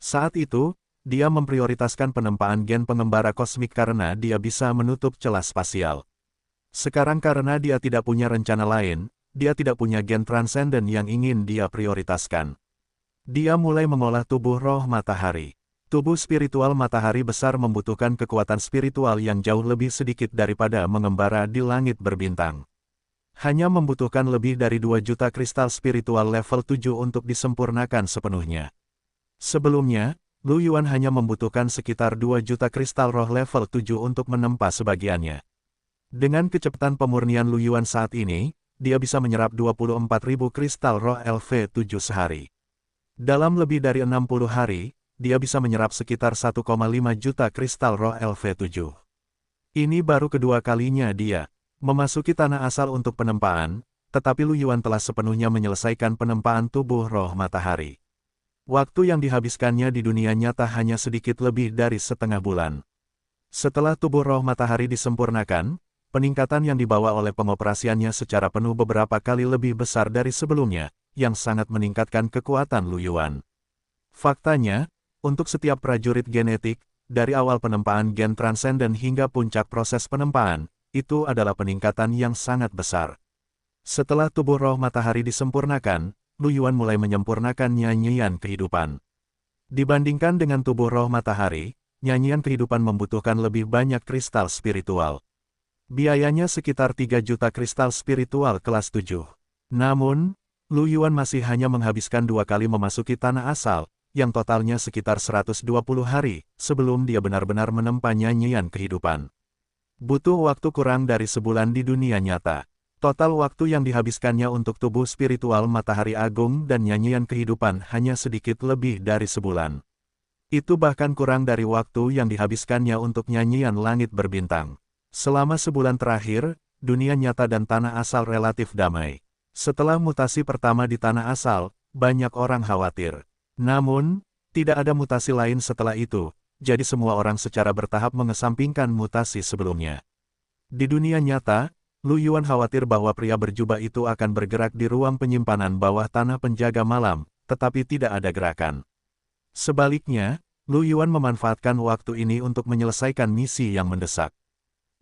Saat itu, dia memprioritaskan penempaan gen pengembara kosmik karena dia bisa menutup celah spasial. Sekarang karena dia tidak punya rencana lain, dia tidak punya gen transenden yang ingin dia prioritaskan. Dia mulai mengolah tubuh roh matahari. Tubuh spiritual matahari besar membutuhkan kekuatan spiritual yang jauh lebih sedikit daripada mengembara di langit berbintang. Hanya membutuhkan lebih dari 2 juta kristal spiritual level 7 untuk disempurnakan sepenuhnya. Sebelumnya, Lu Yuan hanya membutuhkan sekitar 2 juta kristal roh level 7 untuk menempa sebagiannya. Dengan kecepatan pemurnian Lu Yuan saat ini, dia bisa menyerap 24.000 kristal roh LV7 sehari. Dalam lebih dari 60 hari, dia bisa menyerap sekitar 1,5 juta kristal roh LV7. Ini baru kedua kalinya dia memasuki tanah asal untuk penempaan, tetapi Lu Yuan telah sepenuhnya menyelesaikan penempaan tubuh roh matahari. Waktu yang dihabiskannya di dunia nyata hanya sedikit lebih dari setengah bulan. Setelah tubuh roh matahari disempurnakan, peningkatan yang dibawa oleh pengoperasiannya secara penuh beberapa kali lebih besar dari sebelumnya, yang sangat meningkatkan kekuatan Lu Yuan. Faktanya, untuk setiap prajurit genetik, dari awal penempaan gen transenden hingga puncak proses penempaan, itu adalah peningkatan yang sangat besar. Setelah tubuh roh matahari disempurnakan, Lu Yuan mulai menyempurnakan nyanyian kehidupan. Dibandingkan dengan tubuh roh matahari, nyanyian kehidupan membutuhkan lebih banyak kristal spiritual. Biayanya sekitar 3 juta kristal spiritual kelas 7. Namun, Lu Yuan masih hanya menghabiskan 2 kali memasuki tanah asal, yang totalnya sekitar 120 hari, sebelum dia benar-benar menempa nyanyian kehidupan. Butuh waktu kurang dari sebulan di dunia nyata. Total waktu yang dihabiskannya untuk tubuh spiritual matahari agung dan nyanyian kehidupan hanya sedikit lebih dari sebulan. Itu bahkan kurang dari waktu yang dihabiskannya untuk nyanyian langit berbintang. Selama sebulan terakhir, dunia nyata dan tanah asal relatif damai. Setelah mutasi pertama di tanah asal, banyak orang khawatir. Namun, tidak ada mutasi lain setelah itu, jadi semua orang secara bertahap mengesampingkan mutasi sebelumnya. Di dunia nyata, Lu Yuan khawatir bahwa pria berjubah itu akan bergerak di ruang penyimpanan bawah tanah penjaga malam, tetapi tidak ada gerakan. Sebaliknya, Lu Yuan memanfaatkan waktu ini untuk menyelesaikan misi yang mendesak.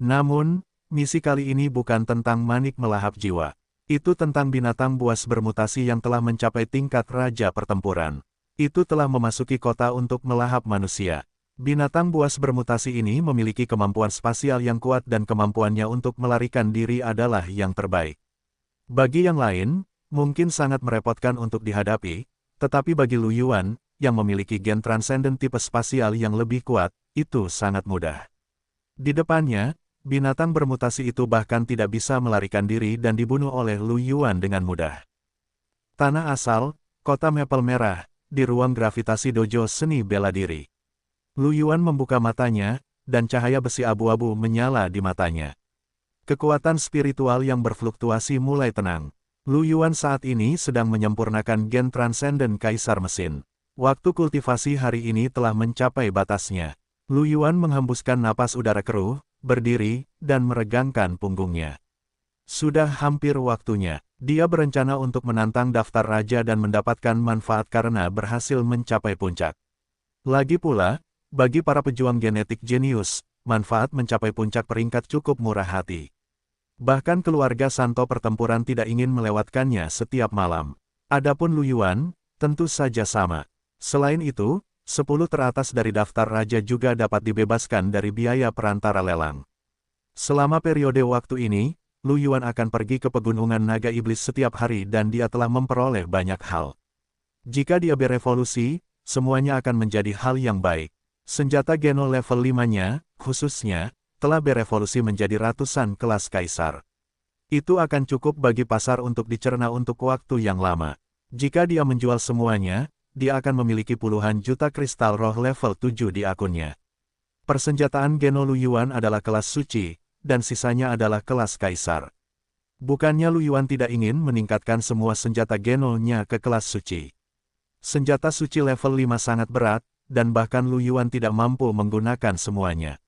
Namun, misi kali ini bukan tentang manik melahap jiwa. Itu tentang binatang buas bermutasi yang telah mencapai tingkat raja pertempuran. Itu telah memasuki kota untuk melahap manusia. Binatang buas bermutasi ini memiliki kemampuan spasial yang kuat dan kemampuannya untuk melarikan diri adalah yang terbaik. Bagi yang lain, mungkin sangat merepotkan untuk dihadapi, tetapi bagi Lu Yuan, yang memiliki gen transenden tipe spasial yang lebih kuat, itu sangat mudah. Di depannya, binatang bermutasi itu bahkan tidak bisa melarikan diri dan dibunuh oleh Lu Yuan dengan mudah. Tanah asal, Kota Maple Merah, di ruang gravitasi dojo seni bela diri. Lu Yuan membuka matanya, dan cahaya besi abu-abu menyala di matanya. Kekuatan spiritual yang berfluktuasi mulai tenang. Lu Yuan saat ini sedang menyempurnakan gen transenden Kaisar Mesin. Waktu kultivasi hari ini telah mencapai batasnya. Lu Yuan menghembuskan napas udara keruh, berdiri, dan meregangkan punggungnya. Sudah hampir waktunya. Dia berencana untuk menantang daftar raja dan mendapatkan manfaat karena berhasil mencapai puncak. Lagi pula, bagi para pejuang genetik jenius, manfaat mencapai puncak peringkat cukup murah hati. Bahkan keluarga Santo pertempuran tidak ingin melewatkannya setiap malam. Adapun Lu Yuan, tentu saja sama. Selain itu, 10 teratas dari daftar raja juga dapat dibebaskan dari biaya perantara lelang. Selama periode waktu ini, Lu Yuan akan pergi ke pegunungan naga iblis setiap hari dan dia telah memperoleh banyak hal. Jika dia berevolusi, semuanya akan menjadi hal yang baik. Senjata Geno level 5-nya, khususnya, telah berevolusi menjadi ratusan kelas kaisar. Itu akan cukup bagi pasar untuk dicerna untuk waktu yang lama. Jika dia menjual semuanya, dia akan memiliki puluhan juta kristal roh level 7 di akunnya. Persenjataan Geno Lu Yuan adalah kelas suci, dan sisanya adalah kelas kaisar. Bukannya Lu Yuan tidak ingin meningkatkan semua senjata Geno-nya ke kelas suci. Senjata suci level 5 sangat berat, dan bahkan Lu Yuan tidak mampu menggunakan semuanya.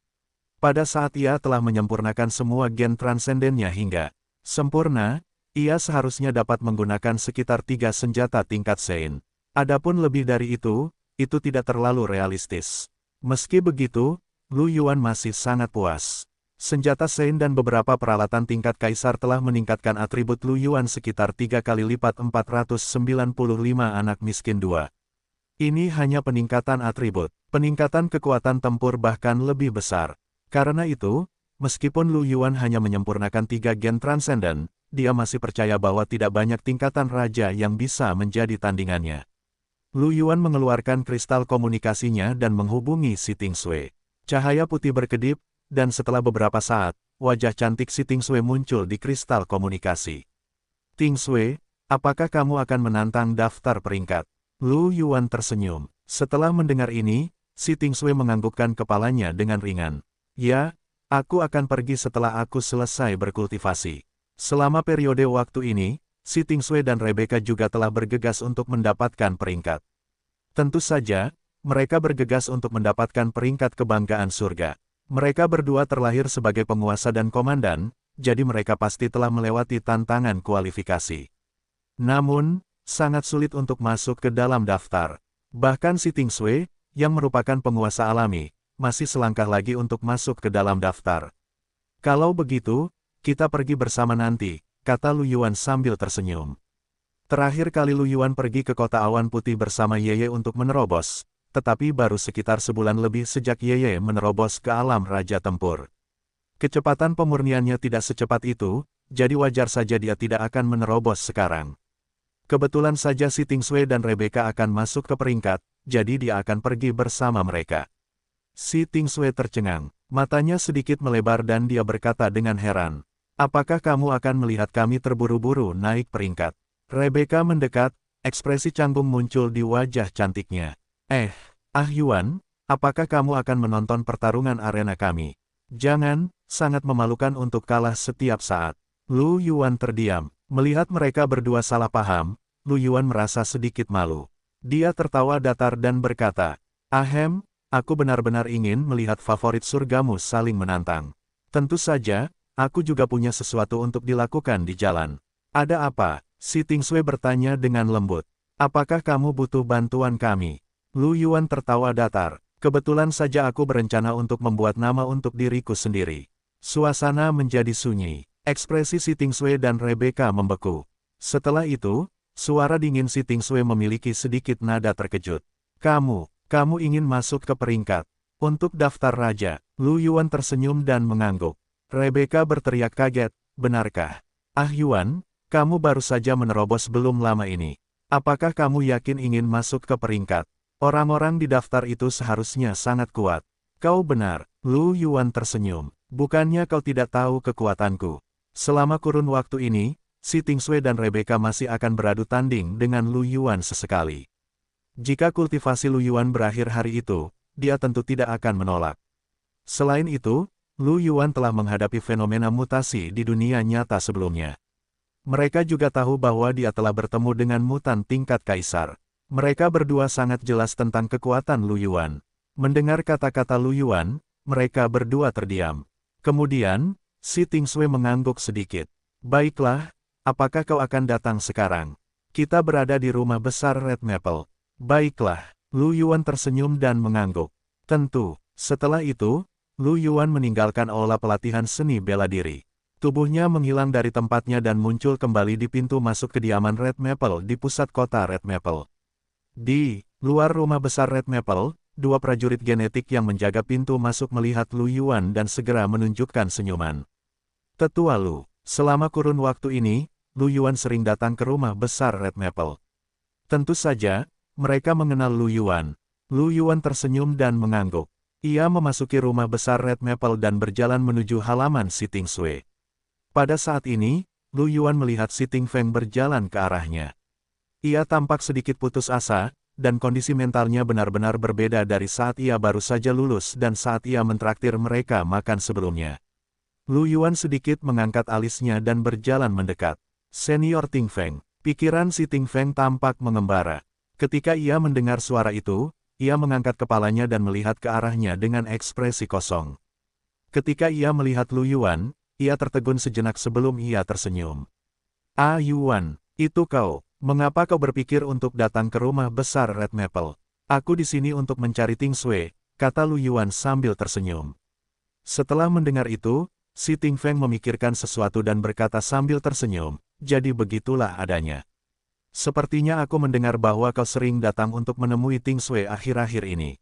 Pada saat ia telah menyempurnakan semua gen transendennya hingga sempurna, ia seharusnya dapat menggunakan sekitar 3 senjata tingkat Sein. Adapun lebih dari itu tidak terlalu realistis. Meski begitu, Lu Yuan masih sangat puas. Senjata Sein dan beberapa peralatan tingkat kaisar telah meningkatkan atribut Lu Yuan sekitar 3 kali lipat 495 anak miskin 2. Ini hanya peningkatan atribut. Peningkatan kekuatan tempur bahkan lebih besar. Karena itu, meskipun Lu Yuan hanya menyempurnakan 3 gen transenden, dia masih percaya bahwa tidak banyak tingkatan raja yang bisa menjadi tandingannya. Lu Yuan mengeluarkan kristal komunikasinya dan menghubungi Si Tingsui. Cahaya putih berkedip, dan setelah beberapa saat, wajah cantik Si Tingsui muncul di kristal komunikasi. Tingsui, apakah kamu akan menantang daftar peringkat? Lu Yuan tersenyum. Setelah mendengar ini, Si Tingsui menganggukkan kepalanya dengan ringan. Ya, aku akan pergi setelah aku selesai berkultivasi. Selama periode waktu ini, Si Tingsui dan Rebecca juga telah bergegas untuk mendapatkan peringkat. Tentu saja, mereka bergegas untuk mendapatkan peringkat kebanggaan surga. Mereka berdua terlahir sebagai penguasa dan komandan, jadi mereka pasti telah melewati tantangan kualifikasi. Namun, sangat sulit untuk masuk ke dalam daftar. Bahkan Si Tingsui, yang merupakan penguasa alami, masih selangkah lagi untuk masuk ke dalam daftar. Kalau begitu, kita pergi bersama nanti, kata Lu Yuan sambil tersenyum. Terakhir kali Lu Yuan pergi ke kota awan putih bersama Yeye untuk menerobos, tetapi baru sekitar sebulan lebih sejak Yeye menerobos ke alam Raja Tempur. Kecepatan pemurniannya tidak secepat itu, jadi wajar saja dia tidak akan menerobos sekarang. Kebetulan saja Si Tingsui dan Rebecca akan masuk ke peringkat, jadi dia akan pergi bersama mereka. Si Tingsui tercengang, matanya sedikit melebar dan dia berkata dengan heran, apakah kamu akan melihat kami terburu-buru naik peringkat? Rebecca mendekat, ekspresi canggung muncul di wajah cantiknya. Yuan, apakah kamu akan menonton pertarungan arena kami? Jangan, sangat memalukan untuk kalah setiap saat. Lu Yuan terdiam. Melihat mereka berdua salah paham, Lu Yuan merasa sedikit malu. Dia tertawa datar dan berkata, aku benar-benar ingin melihat favorit surgamu saling menantang. Tentu saja, aku juga punya sesuatu untuk dilakukan di jalan. Ada apa? Si Tingsui bertanya dengan lembut. Apakah kamu butuh bantuan kami? Lu Yuan tertawa datar. Kebetulan saja aku berencana untuk membuat nama untuk diriku sendiri. Suasana menjadi sunyi. Ekspresi Si Tingsui dan Rebecca membeku. Setelah itu, suara dingin Si Tingsui memiliki sedikit nada terkejut. Kamu ingin masuk ke peringkat. Untuk daftar raja, Lu Yuan tersenyum dan mengangguk. Rebecca berteriak kaget, benarkah? Ah Yuan, kamu baru saja menerobos belum lama ini. Apakah kamu yakin ingin masuk ke peringkat? Orang-orang di daftar itu seharusnya sangat kuat. Kau benar, Lu Yuan tersenyum. Bukannya kau tidak tahu kekuatanku. Selama kurun waktu ini, Si Tingsui dan Rebecca masih akan beradu tanding dengan Lu Yuan sesekali. Jika kultivasi Lu Yuan berakhir hari itu, dia tentu tidak akan menolak. Selain itu, Lu Yuan telah menghadapi fenomena mutasi di dunia nyata sebelumnya. Mereka juga tahu bahwa dia telah bertemu dengan mutan tingkat kaisar. Mereka berdua sangat jelas tentang kekuatan Lu Yuan. Mendengar kata-kata Lu Yuan, mereka berdua terdiam. Kemudian, Si Tingsui mengangguk sedikit. Baiklah, apakah kau akan datang sekarang? Kita berada di rumah besar Red Maple. Baiklah, Lu Yuan tersenyum dan mengangguk. Tentu, setelah itu, Lu Yuan meninggalkan aula pelatihan seni bela diri. Tubuhnya menghilang dari tempatnya dan muncul kembali di pintu masuk kediaman Red Maple di pusat kota Red Maple. Di luar rumah besar Red Maple, dua prajurit genetik yang menjaga pintu masuk melihat Lu Yuan dan segera menunjukkan senyuman. Tetua Lu, selama kurun waktu ini, Lu Yuan sering datang ke rumah besar Red Maple. Tentu saja, mereka mengenal Lu Yuan. Lu Yuan tersenyum dan mengangguk. Ia memasuki rumah besar Red Maple dan berjalan menuju halaman Si Tingsui. Pada saat ini, Lu Yuan melihat Si Tingfeng berjalan ke arahnya. Ia tampak sedikit putus asa, dan kondisi mentalnya benar-benar berbeda dari saat ia baru saja lulus dan saat ia mentraktir mereka makan sebelumnya. Lu Yuan sedikit mengangkat alisnya dan berjalan mendekat. Senior Tingfeng, pikiran Si Tingfeng tampak mengembara. Ketika ia mendengar suara itu, ia mengangkat kepalanya dan melihat ke arahnya dengan ekspresi kosong. Ketika ia melihat Lu Yuan, ia tertegun sejenak sebelum ia tersenyum. Ah Yuan, itu kau. Mengapa kau berpikir untuk datang ke rumah besar Red Maple? Aku di sini untuk mencari Tingsui, kata Lu Yuan sambil tersenyum. Setelah mendengar itu, Si Tingfeng memikirkan sesuatu dan berkata sambil tersenyum, jadi begitulah adanya. Sepertinya aku mendengar bahwa kau sering datang untuk menemui Tingsui akhir-akhir ini.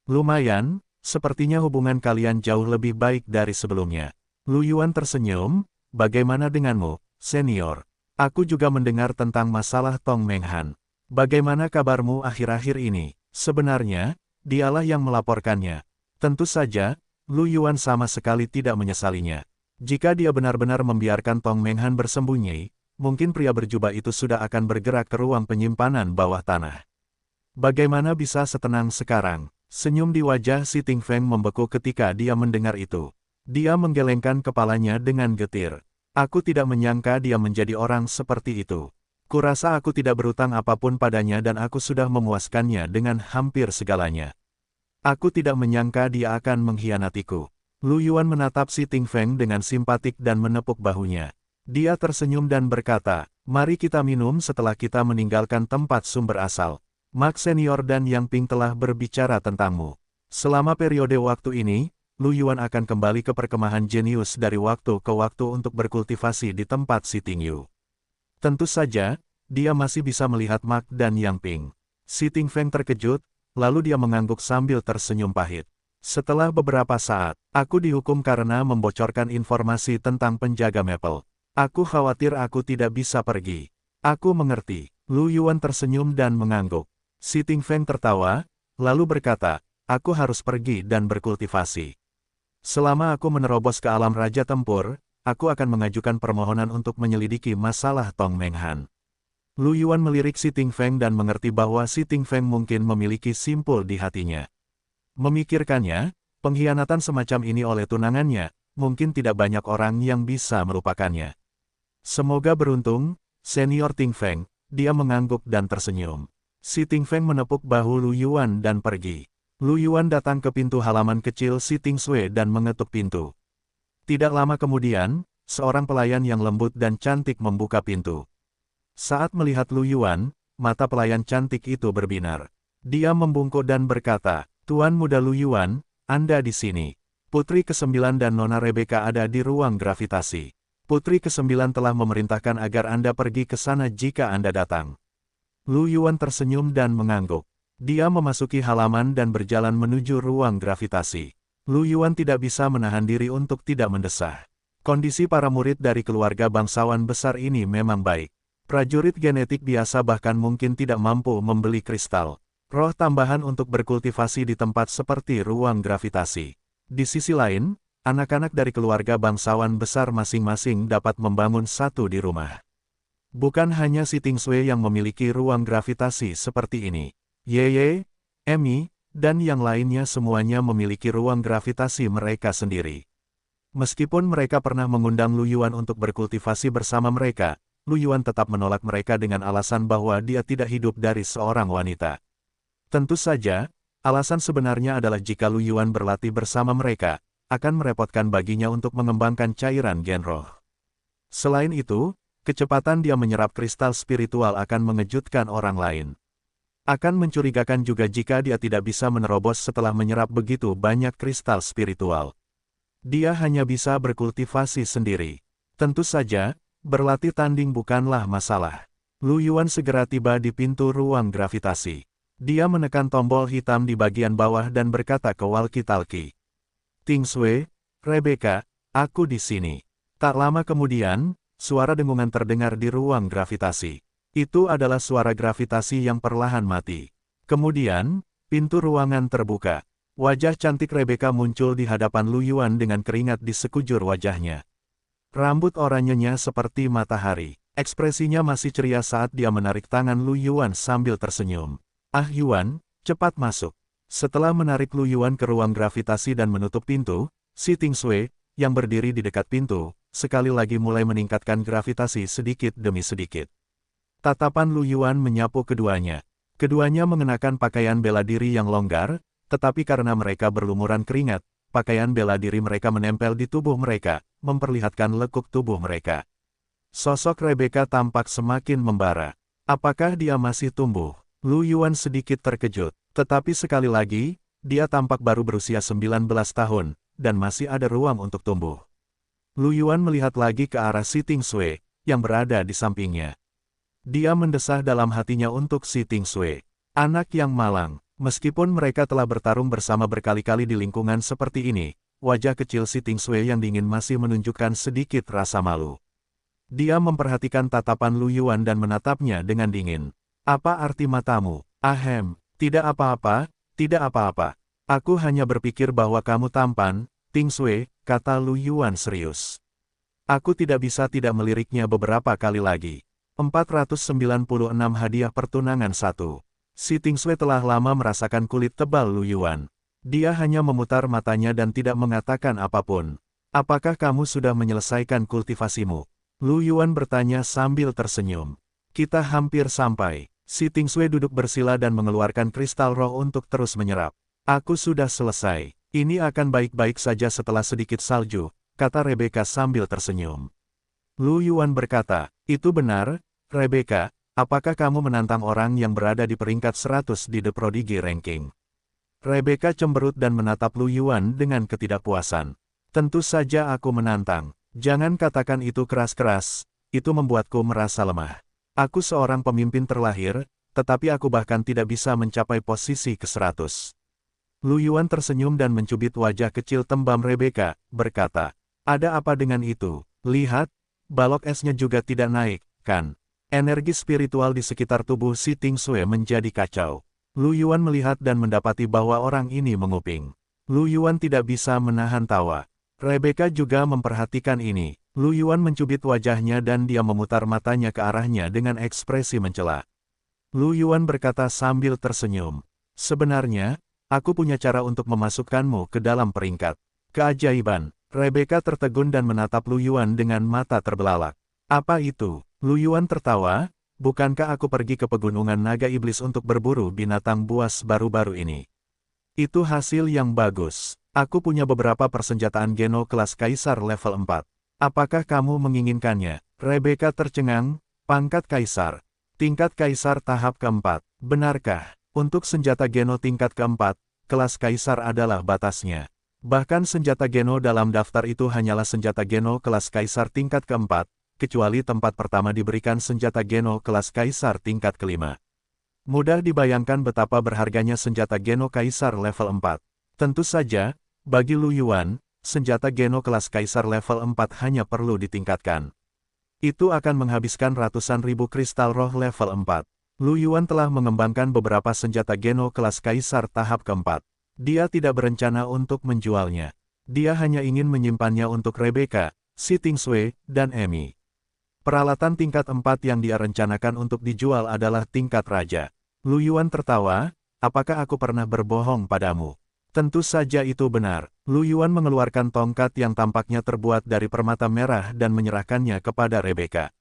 Lumayan, sepertinya hubungan kalian jauh lebih baik dari sebelumnya. Lu Yuan tersenyum, bagaimana denganmu, senior? Aku juga mendengar tentang masalah Tong Menghan. Bagaimana kabarmu akhir-akhir ini? Sebenarnya, dialah yang melaporkannya. Tentu saja, Lu Yuan sama sekali tidak menyesalinya. Jika dia benar-benar membiarkan Tong Menghan bersembunyi, mungkin pria berjubah itu sudah akan bergerak ke ruang penyimpanan bawah tanah. Bagaimana bisa setenang sekarang? Senyum di wajah Si Tingfeng membeku ketika dia mendengar itu. Dia menggelengkan kepalanya dengan getir. Aku tidak menyangka dia menjadi orang seperti itu. Kurasa aku tidak berutang apapun padanya dan aku sudah memuaskannya dengan hampir segalanya. Aku tidak menyangka dia akan mengkhianatiku. Lu Yuan menatap Si Tingfeng dengan simpatik dan menepuk bahunya. Dia tersenyum dan berkata, mari kita minum setelah kita meninggalkan tempat sumber asal. Mark Senior dan Yang Ping telah berbicara tentangmu. Selama periode waktu ini, Lu Yuan akan kembali ke perkemahan jenius dari waktu ke waktu untuk berkultivasi di tempat Si Tingyu. Tentu saja, dia masih bisa melihat Mark dan Yang Ping. Si Tingfeng terkejut, lalu dia mengangguk sambil tersenyum pahit. Setelah beberapa saat, aku dihukum karena membocorkan informasi tentang penjaga Maple. Aku khawatir aku tidak bisa pergi. Aku mengerti. Lu Yuan tersenyum dan mengangguk. Si Tingfeng tertawa, lalu berkata, aku harus pergi dan berkultivasi. Selama aku menerobos ke alam Raja Tempur, aku akan mengajukan permohonan untuk menyelidiki masalah Tong Menghan. Lu Yuan melirik Si Tingfeng dan mengerti bahwa Si Tingfeng mungkin memiliki simpul di hatinya. Memikirkannya, pengkhianatan semacam ini oleh tunangannya, mungkin tidak banyak orang yang bisa melupakannya. Semoga beruntung, Senior Tingfeng, dia mengangguk dan tersenyum. Si Tingfeng menepuk bahu Lu Yuan dan pergi. Lu Yuan datang ke pintu halaman kecil Si Tingsui dan mengetuk pintu. Tidak lama kemudian, seorang pelayan yang lembut dan cantik membuka pintu. Saat melihat Lu Yuan, mata pelayan cantik itu berbinar. Dia membungkuk dan berkata, Tuan Muda Lu Yuan, Anda di sini. Putri ke-9 dan Nona Rebecca ada di ruang gravitasi. Putri ke-9 telah memerintahkan agar Anda pergi ke sana jika Anda datang. Lu Yuan tersenyum dan mengangguk. Dia memasuki halaman dan berjalan menuju ruang gravitasi. Lu Yuan tidak bisa menahan diri untuk tidak mendesah. Kondisi para murid dari keluarga bangsawan besar ini memang baik. Prajurit genetik biasa bahkan mungkin tidak mampu membeli kristal roh tambahan untuk berkultivasi di tempat seperti ruang gravitasi. Di sisi lain, anak-anak dari keluarga bangsawan besar masing-masing dapat membangun satu di rumah. Bukan hanya si Tingsui yang memiliki ruang gravitasi seperti ini. Yeye, Emi, dan yang lainnya semuanya memiliki ruang gravitasi mereka sendiri. Meskipun mereka pernah mengundang Lu Yuan untuk berkultivasi bersama mereka, Lu Yuan tetap menolak mereka dengan alasan bahwa dia tidak hidup dari seorang wanita. Tentu saja, alasan sebenarnya adalah jika Lu Yuan berlatih bersama mereka, akan merepotkan baginya untuk mengembangkan cairan gen roh. Selain itu, kecepatan dia menyerap kristal spiritual akan mengejutkan orang lain. Akan mencurigakan juga jika dia tidak bisa menerobos setelah menyerap begitu banyak kristal spiritual. Dia hanya bisa berkultivasi sendiri. Tentu saja, berlatih tanding bukanlah masalah. Lu Yuan segera tiba di pintu ruang gravitasi. Dia menekan tombol hitam di bagian bawah dan berkata ke walkie-talkie. Tingsui, Rebecca, aku di sini. Tak lama kemudian, suara dengungan terdengar di ruang gravitasi. Itu adalah suara gravitasi yang perlahan mati. Kemudian, pintu ruangan terbuka. Wajah cantik Rebecca muncul di hadapan Lu Yuan dengan keringat di sekujur wajahnya. Rambut oranyenya seperti matahari. Ekspresinya masih ceria saat dia menarik tangan Lu Yuan sambil tersenyum. Ah Yuan, cepat masuk. Setelah menarik Lu Yuan ke ruang gravitasi dan menutup pintu, si Tingsui, yang berdiri di dekat pintu, sekali lagi mulai meningkatkan gravitasi sedikit demi sedikit. Tatapan Lu Yuan menyapu keduanya. Keduanya mengenakan pakaian bela diri yang longgar, tetapi karena mereka berlumuran keringat, pakaian bela diri mereka menempel di tubuh mereka, memperlihatkan lekuk tubuh mereka. Sosok Rebecca tampak semakin membara. Apakah dia masih tumbuh? Lu Yuan sedikit terkejut, tetapi sekali lagi, dia tampak baru berusia 19 tahun, dan masih ada ruang untuk tumbuh. Lu Yuan melihat lagi ke arah si Tingsui, yang berada di sampingnya. Dia mendesah dalam hatinya untuk si Tingsui. Anak yang malang, meskipun mereka telah bertarung bersama berkali-kali di lingkungan seperti ini, wajah kecil si Tingsui yang dingin masih menunjukkan sedikit rasa malu. Dia memperhatikan tatapan Lu Yuan dan menatapnya dengan dingin. Apa arti matamu? Ahem, tidak apa-apa, tidak apa-apa. Aku hanya berpikir bahwa kamu tampan, Tingsui, kata Lu Yuan serius. Aku tidak bisa tidak meliriknya beberapa kali lagi. 496 hadiah pertunangan 1. Si Tingsui telah lama merasakan kulit tebal Lu Yuan. Dia hanya memutar matanya dan tidak mengatakan apapun. Apakah kamu sudah menyelesaikan kultivasimu? Lu Yuan bertanya sambil tersenyum. Kita hampir sampai. Si Tingsui duduk bersila dan mengeluarkan kristal roh untuk terus menyerap. Aku sudah selesai. Ini akan baik-baik saja setelah sedikit salju, kata Rebecca sambil tersenyum. Lu Yuan berkata, itu benar, Rebecca, apakah kamu menantang orang yang berada di peringkat 100 di The Prodigy Ranking? Rebecca cemberut dan menatap Lu Yuan dengan ketidakpuasan. Tentu saja aku menantang. Jangan katakan itu keras-keras, itu membuatku merasa lemah. Aku seorang pemimpin terlahir, tetapi aku bahkan tidak bisa mencapai posisi ke-100. Lu Yuan tersenyum dan mencubit wajah kecil tembam Rebecca, berkata, ada apa dengan itu? Lihat, balok esnya juga tidak naik, kan? Energi spiritual di sekitar tubuh si Tingsui menjadi kacau. Lu Yuan melihat dan mendapati bahwa orang ini menguping. Lu Yuan tidak bisa menahan tawa. Rebecca juga memperhatikan ini. Lu Yuan mencubit wajahnya dan dia memutar matanya ke arahnya dengan ekspresi mencela. Lu Yuan berkata sambil tersenyum. Sebenarnya, aku punya cara untuk memasukkanmu ke dalam peringkat keajaiban. Rebecca tertegun dan menatap Lu Yuan dengan mata terbelalak. Apa itu? Lu Yuan tertawa, bukankah aku pergi ke pegunungan naga iblis untuk berburu binatang buas baru-baru ini? Itu hasil yang bagus. Aku punya beberapa persenjataan Geno kelas Kaisar level 4. Apakah kamu menginginkannya? Rebecca tercengang, pangkat Kaisar. Tingkat Kaisar tahap keempat. Benarkah? Untuk senjata Geno tingkat keempat, kelas Kaisar adalah batasnya. Bahkan senjata Geno dalam daftar itu hanyalah senjata Geno kelas Kaisar tingkat keempat, kecuali tempat pertama diberikan senjata Geno kelas Kaisar tingkat kelima. Mudah dibayangkan betapa berharganya senjata Geno Kaisar level 4. Tentu saja, bagi Lu Yuan, senjata Geno kelas Kaisar level 4 hanya perlu ditingkatkan. Itu akan menghabiskan ratusan ribu kristal roh level 4. Lu Yuan telah mengembangkan beberapa senjata Geno kelas Kaisar tahap keempat. Dia tidak berencana untuk menjualnya. Dia hanya ingin menyimpannya untuk Rebecca, Si Tingsui, dan Amy. Peralatan tingkat 4 yang dia rencanakan untuk dijual adalah tingkat raja. Lu Yuan tertawa, apakah aku pernah berbohong padamu? Tentu saja itu benar. Lu Yuan mengeluarkan tongkat yang tampaknya terbuat dari permata merah dan menyerahkannya kepada Rebecca.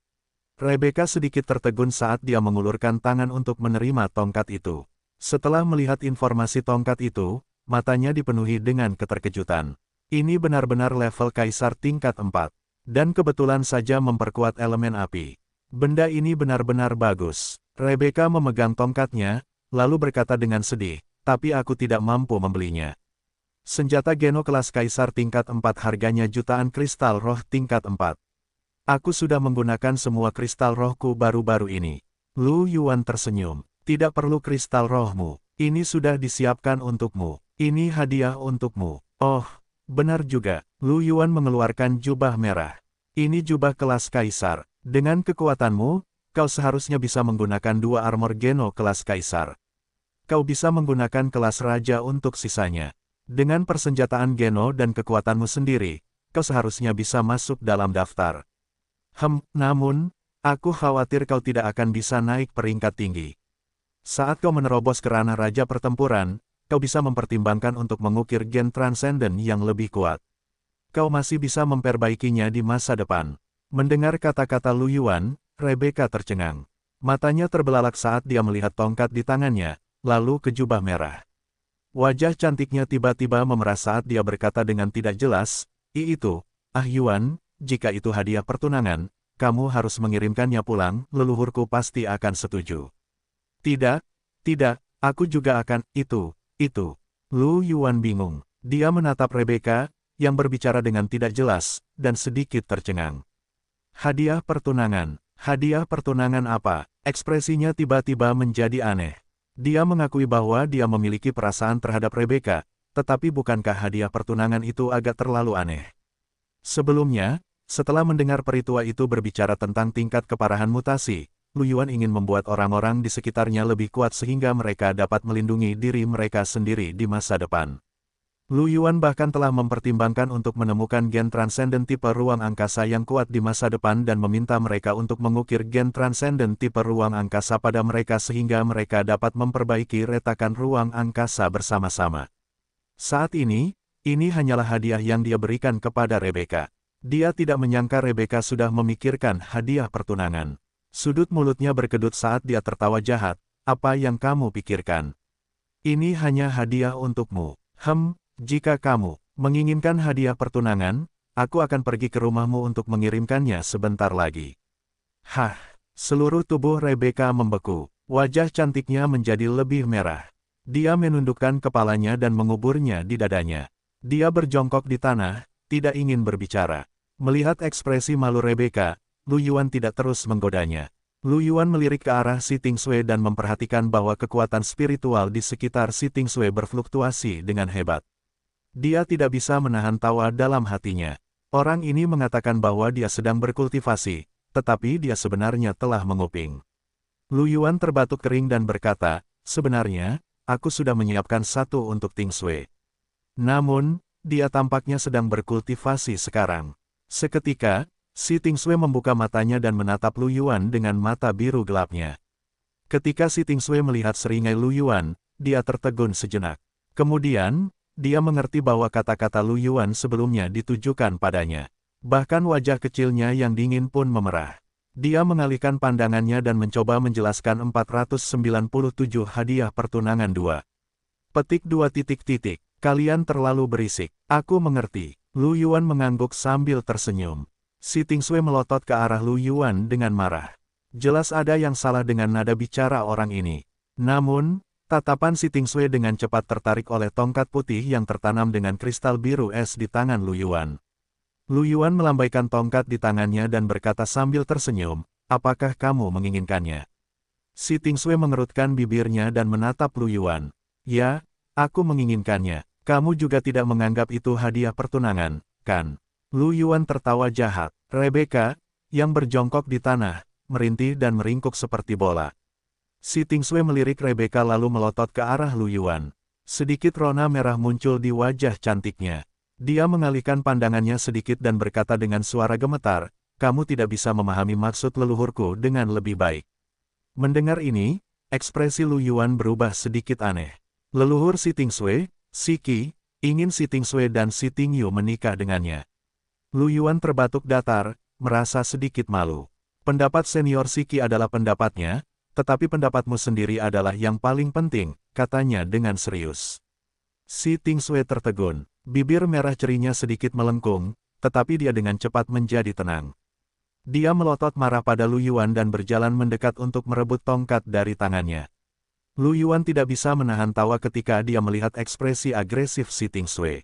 Rebecca sedikit tertegun saat dia mengulurkan tangan untuk menerima tongkat itu. Setelah melihat informasi tongkat itu, matanya dipenuhi dengan keterkejutan. Ini benar-benar level Kaisar tingkat 4. Dan kebetulan saja memperkuat elemen api. Benda ini benar-benar bagus. Rebecca memegang tongkatnya, lalu berkata dengan sedih, tapi aku tidak mampu membelinya. Senjata Geno kelas Kaisar tingkat 4 harganya jutaan kristal roh tingkat 4. Aku sudah menggunakan semua kristal rohku baru-baru ini. Lu Yuan tersenyum. Tidak perlu kristal rohmu. Ini sudah disiapkan untukmu. Ini hadiah untukmu. Oh, benar juga. Lu Yuan mengeluarkan jubah merah. Ini jubah kelas Kaisar. Dengan kekuatanmu, kau seharusnya bisa menggunakan 2 armor Geno kelas Kaisar. Kau bisa menggunakan kelas Raja untuk sisanya. Dengan persenjataan Geno dan kekuatanmu sendiri, kau seharusnya bisa masuk dalam daftar. Namun, aku khawatir kau tidak akan bisa naik peringkat tinggi. Saat kau menerobos ke ranah Raja Pertempuran, kau bisa mempertimbangkan untuk mengukir gen transenden yang lebih kuat. Kau masih bisa memperbaikinya di masa depan. Mendengar kata-kata Lu Yuan, Rebecca tercengang. Matanya terbelalak saat dia melihat tongkat di tangannya, lalu ke jubah merah. Wajah cantiknya tiba-tiba memerah saat dia berkata dengan tidak jelas, itu, Yuan, jika itu hadiah pertunangan, kamu harus mengirimkannya pulang, leluhurku pasti akan setuju. Tidak, aku juga akan, itu. Lu Yuan bingung. Dia menatap Rebecca, yang berbicara dengan tidak jelas, dan sedikit tercengang. Hadiah pertunangan apa? Ekspresinya tiba-tiba menjadi aneh. Dia mengakui bahwa dia memiliki perasaan terhadap Rebecca, tetapi bukankah hadiah pertunangan itu agak terlalu aneh? Sebelumnya, setelah mendengar peritua itu berbicara tentang tingkat keparahan mutasi, Lu Yuan ingin membuat orang-orang di sekitarnya lebih kuat sehingga mereka dapat melindungi diri mereka sendiri di masa depan. Lu Yuan bahkan telah mempertimbangkan untuk menemukan gen transenden tipe ruang angkasa yang kuat di masa depan dan meminta mereka untuk mengukir gen transenden tipe ruang angkasa pada mereka sehingga mereka dapat memperbaiki retakan ruang angkasa bersama-sama. Saat ini hanyalah hadiah yang dia berikan kepada Rebecca. Dia tidak menyangka Rebecca sudah memikirkan hadiah pertunangan. Sudut mulutnya berkedut saat dia tertawa jahat. Apa yang kamu pikirkan? Ini hanya hadiah untukmu. Jika kamu menginginkan hadiah pertunangan, aku akan pergi ke rumahmu untuk mengirimkannya sebentar lagi. Seluruh tubuh Rebecca membeku. Wajah cantiknya menjadi lebih merah. Dia menundukkan kepalanya dan menguburnya di dadanya. Dia berjongkok di tanah, tidak ingin berbicara. Melihat ekspresi malu Rebecca, Lu Yuan tidak terus menggodanya. Lu Yuan melirik ke arah Si Tingsui dan memperhatikan bahwa kekuatan spiritual di sekitar Si Tingsui berfluktuasi dengan hebat. Dia tidak bisa menahan tawa dalam hatinya. Orang ini mengatakan bahwa dia sedang berkultivasi, tetapi dia sebenarnya telah menguping. Lu Yuan terbatuk kering dan berkata, sebenarnya, aku sudah menyiapkan satu untuk Tingsui. Namun, dia tampaknya sedang berkultivasi sekarang. Seketika, Si Tingsui membuka matanya dan menatap Lu Yuan dengan mata biru gelapnya. Ketika Si Tingsui melihat seringai Lu Yuan, dia tertegun sejenak. Kemudian, dia mengerti bahwa kata-kata Lu Yuan sebelumnya ditujukan padanya. Bahkan wajah kecilnya yang dingin pun memerah. Dia mengalihkan pandangannya dan mencoba menjelaskan 497 hadiah pertunangan 2. Petik 2. Kalian terlalu berisik. Aku mengerti. Lu Yuan mengangguk sambil tersenyum. Si Tingsui melotot ke arah Lu Yuan dengan marah. Jelas ada yang salah dengan nada bicara orang ini. Namun, tatapan Si Tingsui dengan cepat tertarik oleh tongkat putih yang tertanam dengan kristal biru es di tangan Lu Yuan. Lu Yuan melambaikan tongkat di tangannya dan berkata sambil tersenyum, apakah kamu menginginkannya? Si Tingsui mengerutkan bibirnya dan menatap Lu Yuan. Ya, aku menginginkannya. Kamu juga tidak menganggap itu hadiah pertunangan, kan? Lu Yuan tertawa jahat. Rebecca, yang berjongkok di tanah, merintih dan meringkuk seperti bola. Si Tingsui melirik Rebecca lalu melotot ke arah Lu Yuan. Sedikit rona merah muncul di wajah cantiknya. Dia mengalihkan pandangannya sedikit dan berkata dengan suara gemetar, kamu tidak bisa memahami maksud leluhurku dengan lebih baik. Mendengar ini, ekspresi Lu Yuan berubah sedikit aneh. Leluhur Si Tingsui, Si Qi, ingin Si Tingsui dan Si Tingyu menikah dengannya. Lu Yuan terbatuk datar, merasa sedikit malu. Pendapat senior Si Qi adalah pendapatnya, tetapi pendapatmu sendiri adalah yang paling penting, katanya dengan serius. Si Tingsui tertegun, bibir merah cerinya sedikit melengkung, tetapi dia dengan cepat menjadi tenang. Dia melotot marah pada Lu Yuan dan berjalan mendekat untuk merebut tongkat dari tangannya. Lu Yuan tidak bisa menahan tawa ketika dia melihat ekspresi agresif Si Tingsui.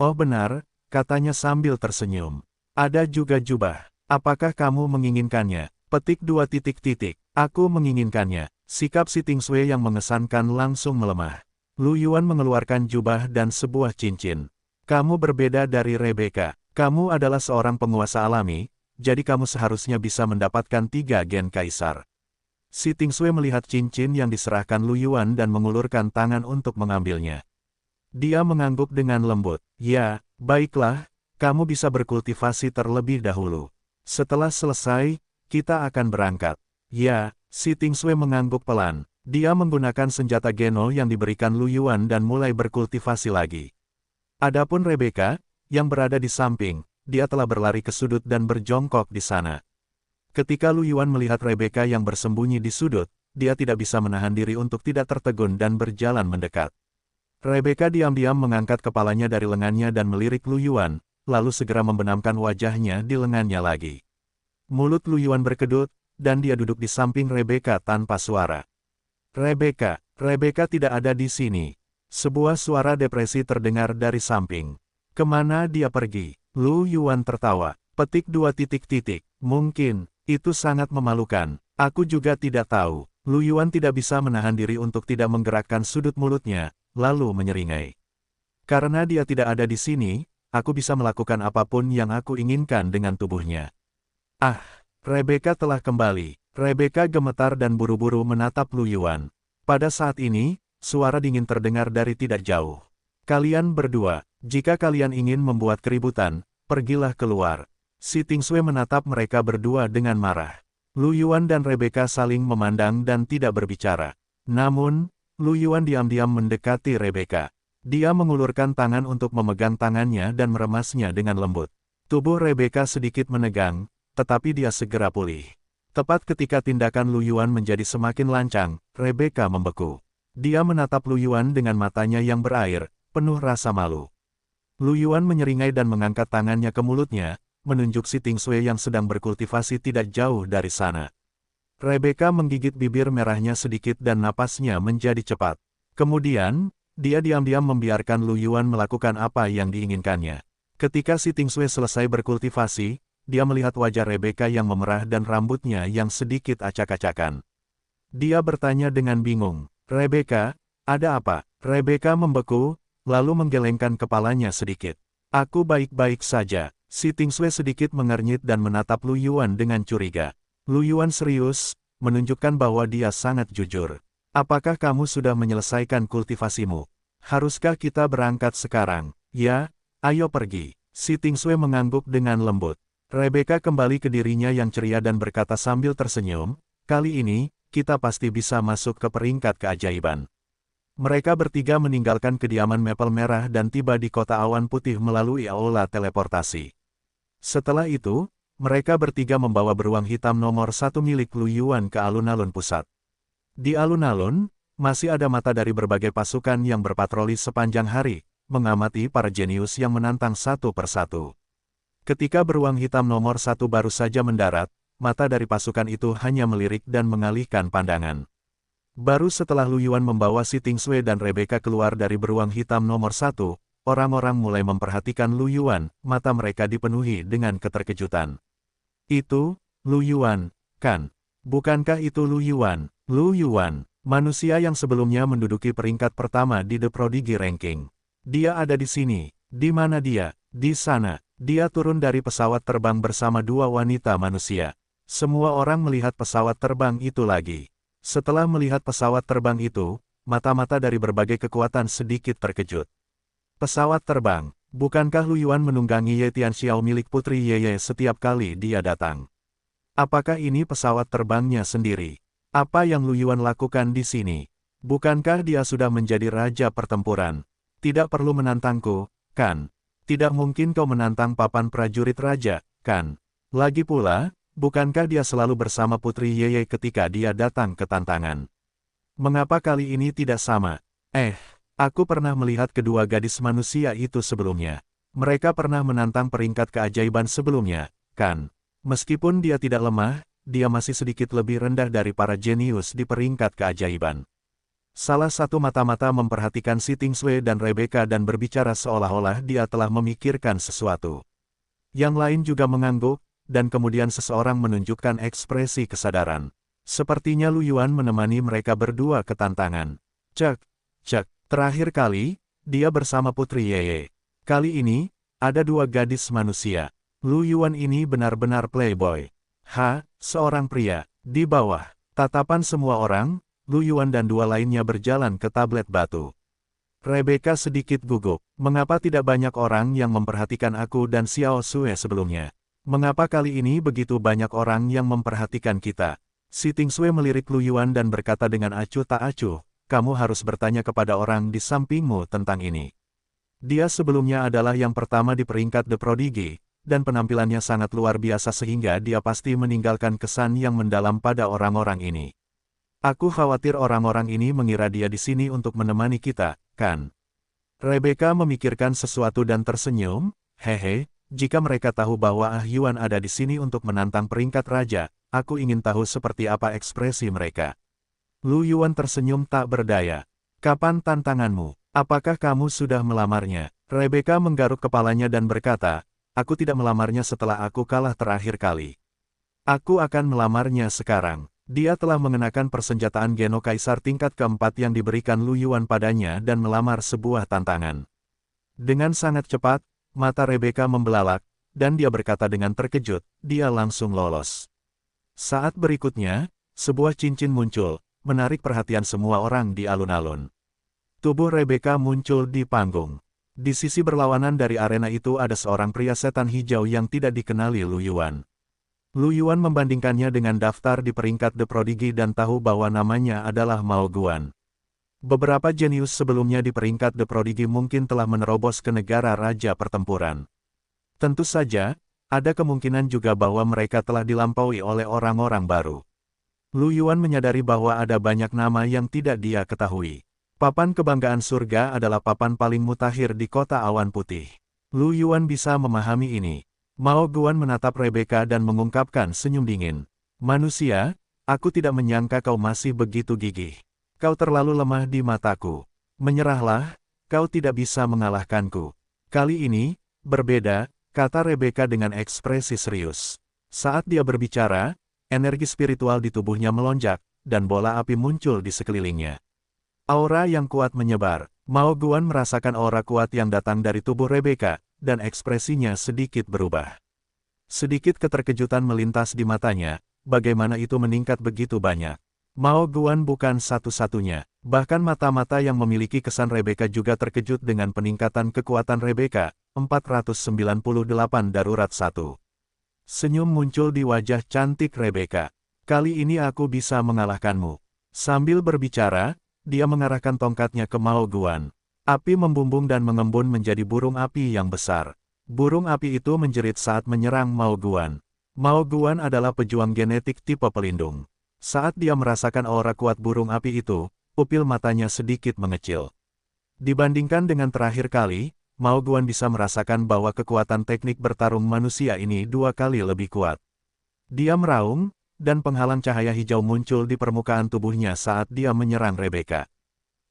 Oh benar, katanya sambil tersenyum. Ada juga jubah. Apakah kamu menginginkannya? Petik 2 titik titik. Aku menginginkannya. Sikap Si Tingsui yang mengesankan langsung melemah. Lu Yuan mengeluarkan jubah dan sebuah cincin. Kamu berbeda dari Rebecca. Kamu adalah seorang penguasa alami, jadi kamu seharusnya bisa mendapatkan 3 gen kaisar. Si Tingsui melihat cincin yang diserahkan Lu Yuan dan mengulurkan tangan untuk mengambilnya. Dia mengangguk dengan lembut. Ya, baiklah, kamu bisa berkultivasi terlebih dahulu. Setelah selesai, kita akan berangkat. Ya, Si Tingsui mengangguk pelan. Dia menggunakan senjata Geno yang diberikan Lu Yuan dan mulai berkultivasi lagi. Adapun Rebecca, yang berada di samping, dia telah berlari ke sudut dan berjongkok di sana. Ketika Lu Yuan melihat Rebecca yang bersembunyi di sudut, dia tidak bisa menahan diri untuk tidak tertegun dan berjalan mendekat. Rebecca diam-diam mengangkat kepalanya dari lengannya dan melirik Lu Yuan, lalu segera membenamkan wajahnya di lengannya lagi. Mulut Lu Yuan berkedut, dan dia duduk di samping Rebecca tanpa suara. Rebecca tidak ada di sini. Sebuah suara depresi terdengar dari samping. Kemana dia pergi? Lu Yuan tertawa. Petik 2 titik titik. Mungkin, itu sangat memalukan. Aku juga tidak tahu. Lu Yuan tidak bisa menahan diri untuk tidak menggerakkan sudut mulutnya, lalu menyeringai. Karena dia tidak ada di sini, aku bisa melakukan apapun yang aku inginkan dengan tubuhnya. Ah, Rebecca telah kembali. Rebecca gemetar dan buru-buru menatap Lu Yuan. Pada saat ini, suara dingin terdengar dari tidak jauh. Kalian berdua, jika kalian ingin membuat keributan, pergilah keluar. Si Tingsui menatap mereka berdua dengan marah. Lu Yuan dan Rebecca saling memandang dan tidak berbicara. Namun, Lu Yuan diam-diam mendekati Rebecca. Dia mengulurkan tangan untuk memegang tangannya dan meremasnya dengan lembut. Tubuh Rebecca sedikit menegang, tetapi dia segera pulih. Tepat ketika tindakan Lu Yuan menjadi semakin lancang, Rebecca membeku. Dia menatap Lu Yuan dengan matanya yang berair, penuh rasa malu. Lu Yuan menyeringai dan mengangkat tangannya ke mulutnya, menunjuk Si Tingsui yang sedang berkultivasi tidak jauh dari sana. Rebecca menggigit bibir merahnya sedikit dan napasnya menjadi cepat. Kemudian, dia diam-diam membiarkan Lu Yuan melakukan apa yang diinginkannya. Ketika Si Tingsui selesai berkultivasi, dia melihat wajah Rebecca yang memerah dan rambutnya yang sedikit acak-acakan. Dia bertanya dengan bingung, Rebecca, ada apa? Rebecca membeku, lalu menggelengkan kepalanya sedikit. Aku baik-baik saja. Si Tingsui sedikit mengernyit dan menatap Lu Yuan dengan curiga. Lu Yuan serius, menunjukkan bahwa dia sangat jujur. Apakah kamu sudah menyelesaikan kultivasimu? Haruskah kita berangkat sekarang? Ya, ayo pergi. Si Tingsui mengangguk dengan lembut. Rebecca kembali ke dirinya yang ceria dan berkata sambil tersenyum, kali ini, kita pasti bisa masuk ke peringkat keajaiban. Mereka bertiga meninggalkan kediaman Maple Merah dan tiba di kota awan putih melalui aula teleportasi. Setelah itu, mereka bertiga membawa beruang hitam nomor 1 milik Lu Yuan ke alun-alun pusat. Di alun-alun, masih ada mata dari berbagai pasukan yang berpatroli sepanjang hari, mengamati para jenius yang menantang satu persatu. Ketika beruang hitam nomor 1 baru saja mendarat, mata dari pasukan itu hanya melirik dan mengalihkan pandangan. Baru setelah Lu Yuan membawa Si Tingsui dan Rebecca keluar dari beruang hitam nomor 1, orang-orang mulai memperhatikan Lu Yuan, mata mereka dipenuhi dengan keterkejutan. Itu, Lu Yuan, kan? Bukankah itu Lu Yuan? Lu Yuan, manusia yang sebelumnya menduduki peringkat pertama di The Prodigy Ranking. Dia ada di sini. Di mana dia? Di sana. Dia turun dari pesawat terbang bersama dua wanita manusia. Semua orang melihat pesawat terbang itu lagi. Setelah melihat pesawat terbang itu, mata-mata dari berbagai kekuatan sedikit terkejut. Pesawat terbang, bukankah Lu Yuan menunggangi Ye Tianxiao milik Putri Yeye setiap kali dia datang? Apakah ini pesawat terbangnya sendiri? Apa yang Lu Yuan lakukan di sini? Bukankah dia sudah menjadi raja pertempuran? Tidak perlu menantangku, kan? Tidak mungkin kau menantang papan prajurit raja, kan? Lagi pula, bukankah dia selalu bersama Putri Yeye ketika dia datang ke tantangan? Mengapa kali ini tidak sama? Aku pernah melihat kedua gadis manusia itu sebelumnya. Mereka pernah menantang peringkat keajaiban sebelumnya, kan? Meskipun dia tidak lemah, dia masih sedikit lebih rendah dari para jenius di peringkat keajaiban. Salah satu mata-mata memperhatikan Si Tingshui dan Rebecca dan berbicara seolah-olah dia telah memikirkan sesuatu. Yang lain juga mengangguk, dan kemudian seseorang menunjukkan ekspresi kesadaran. Sepertinya Lu Yuan menemani mereka berdua ke tantangan. Cek. Terakhir kali, dia bersama Putri Yeye. Kali ini, ada dua gadis manusia. Lu Yuan ini benar-benar playboy. Seorang pria. Di bawah tatapan semua orang, Lu Yuan dan dua lainnya berjalan ke tablet batu. Rebecca sedikit gugup. Mengapa tidak banyak orang yang memperhatikan aku dan Xiao Sue sebelumnya? Mengapa kali ini begitu banyak orang yang memperhatikan kita? Si Tingshui melirik Lu Yuan dan berkata dengan acuh tak acuh, kamu harus bertanya kepada orang di sampingmu tentang ini. Dia sebelumnya adalah yang pertama di peringkat The Prodigy, dan penampilannya sangat luar biasa sehingga dia pasti meninggalkan kesan yang mendalam pada orang-orang ini. Aku khawatir orang-orang ini mengira dia di sini untuk menemani kita, kan? Rebecca memikirkan sesuatu dan tersenyum, jika mereka tahu bahwa Yuan ada di sini untuk menantang peringkat raja, aku ingin tahu seperti apa ekspresi mereka. Lu Yuan tersenyum tak berdaya. Kapan tantanganmu? Apakah kamu sudah melamarnya? Rebecca menggaruk kepalanya dan berkata, aku tidak melamarnya setelah aku kalah terakhir kali. Aku akan melamarnya sekarang. Dia telah mengenakan persenjataan Geno Kaisar tingkat keempat yang diberikan Lu Yuan padanya dan melamar sebuah tantangan. Dengan sangat cepat, mata Rebecca membelalak, dan dia berkata dengan terkejut, dia langsung lolos. Saat berikutnya, sebuah cincin muncul, menarik perhatian semua orang di alun-alun. Tubuh Rebecca muncul di panggung. Di sisi berlawanan dari arena itu ada seorang pria setan hijau yang tidak dikenali Lu Yuan. Lu Yuan membandingkannya dengan daftar di peringkat The Prodigy dan tahu bahwa namanya adalah Mao Guan. Beberapa jenius sebelumnya di peringkat The Prodigy mungkin telah menerobos ke negara raja pertempuran. Tentu saja, ada kemungkinan juga bahwa mereka telah dilampaui oleh orang-orang baru. Lu Yuan menyadari bahwa ada banyak nama yang tidak dia ketahui. Papan kebanggaan surga adalah papan paling mutakhir di kota awan putih. Lu Yuan bisa memahami ini. Mao Guan menatap Rebecca dan mengungkapkan senyum dingin. Manusia, aku tidak menyangka kau masih begitu gigih. Kau terlalu lemah di mataku. Menyerahlah, kau tidak bisa mengalahkanku. Kali ini, berbeda, kata Rebecca dengan ekspresi serius. Saat dia berbicara, energi spiritual di tubuhnya melonjak, dan bola api muncul di sekelilingnya. Aura yang kuat menyebar. Mao Guan merasakan aura kuat yang datang dari tubuh Rebecca, dan ekspresinya sedikit berubah. Sedikit keterkejutan melintas di matanya, bagaimana itu meningkat begitu banyak. Mao Guan bukan satu-satunya, bahkan mata-mata yang memiliki kesan Rebecca juga terkejut dengan peningkatan kekuatan Rebecca, 498 darurat 1. Senyum muncul di wajah cantik Rebecca. Kali ini aku bisa mengalahkanmu. Sambil berbicara, dia mengarahkan tongkatnya ke Mao Guan. Api membumbung dan mengembun menjadi burung api yang besar. Burung api itu menjerit saat menyerang Mao Guan. Mao Guan adalah pejuang genetik tipe pelindung. Saat dia merasakan aura kuat burung api itu, pupil matanya sedikit mengecil. Dibandingkan dengan terakhir kali, Mao Guan bisa merasakan bahwa kekuatan teknik bertarung manusia ini 2 kali lebih kuat. Dia meraung, dan penghalang cahaya hijau muncul di permukaan tubuhnya saat dia menyerang Rebecca.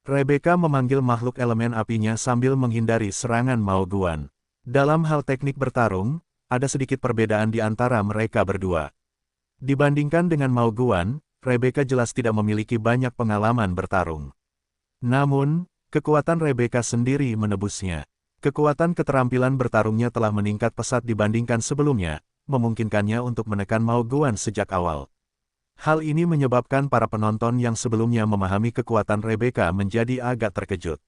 Rebecca memanggil makhluk elemen apinya sambil menghindari serangan Mao Guan. Dalam hal teknik bertarung, ada sedikit perbedaan di antara mereka berdua. Dibandingkan dengan Mao Guan, Rebecca jelas tidak memiliki banyak pengalaman bertarung. Namun, kekuatan Rebecca sendiri menebusnya. Kekuatan keterampilan bertarungnya telah meningkat pesat dibandingkan sebelumnya, memungkinkannya untuk menekan Mao Guan sejak awal. Hal ini menyebabkan para penonton yang sebelumnya memahami kekuatan Rebecca menjadi agak terkejut.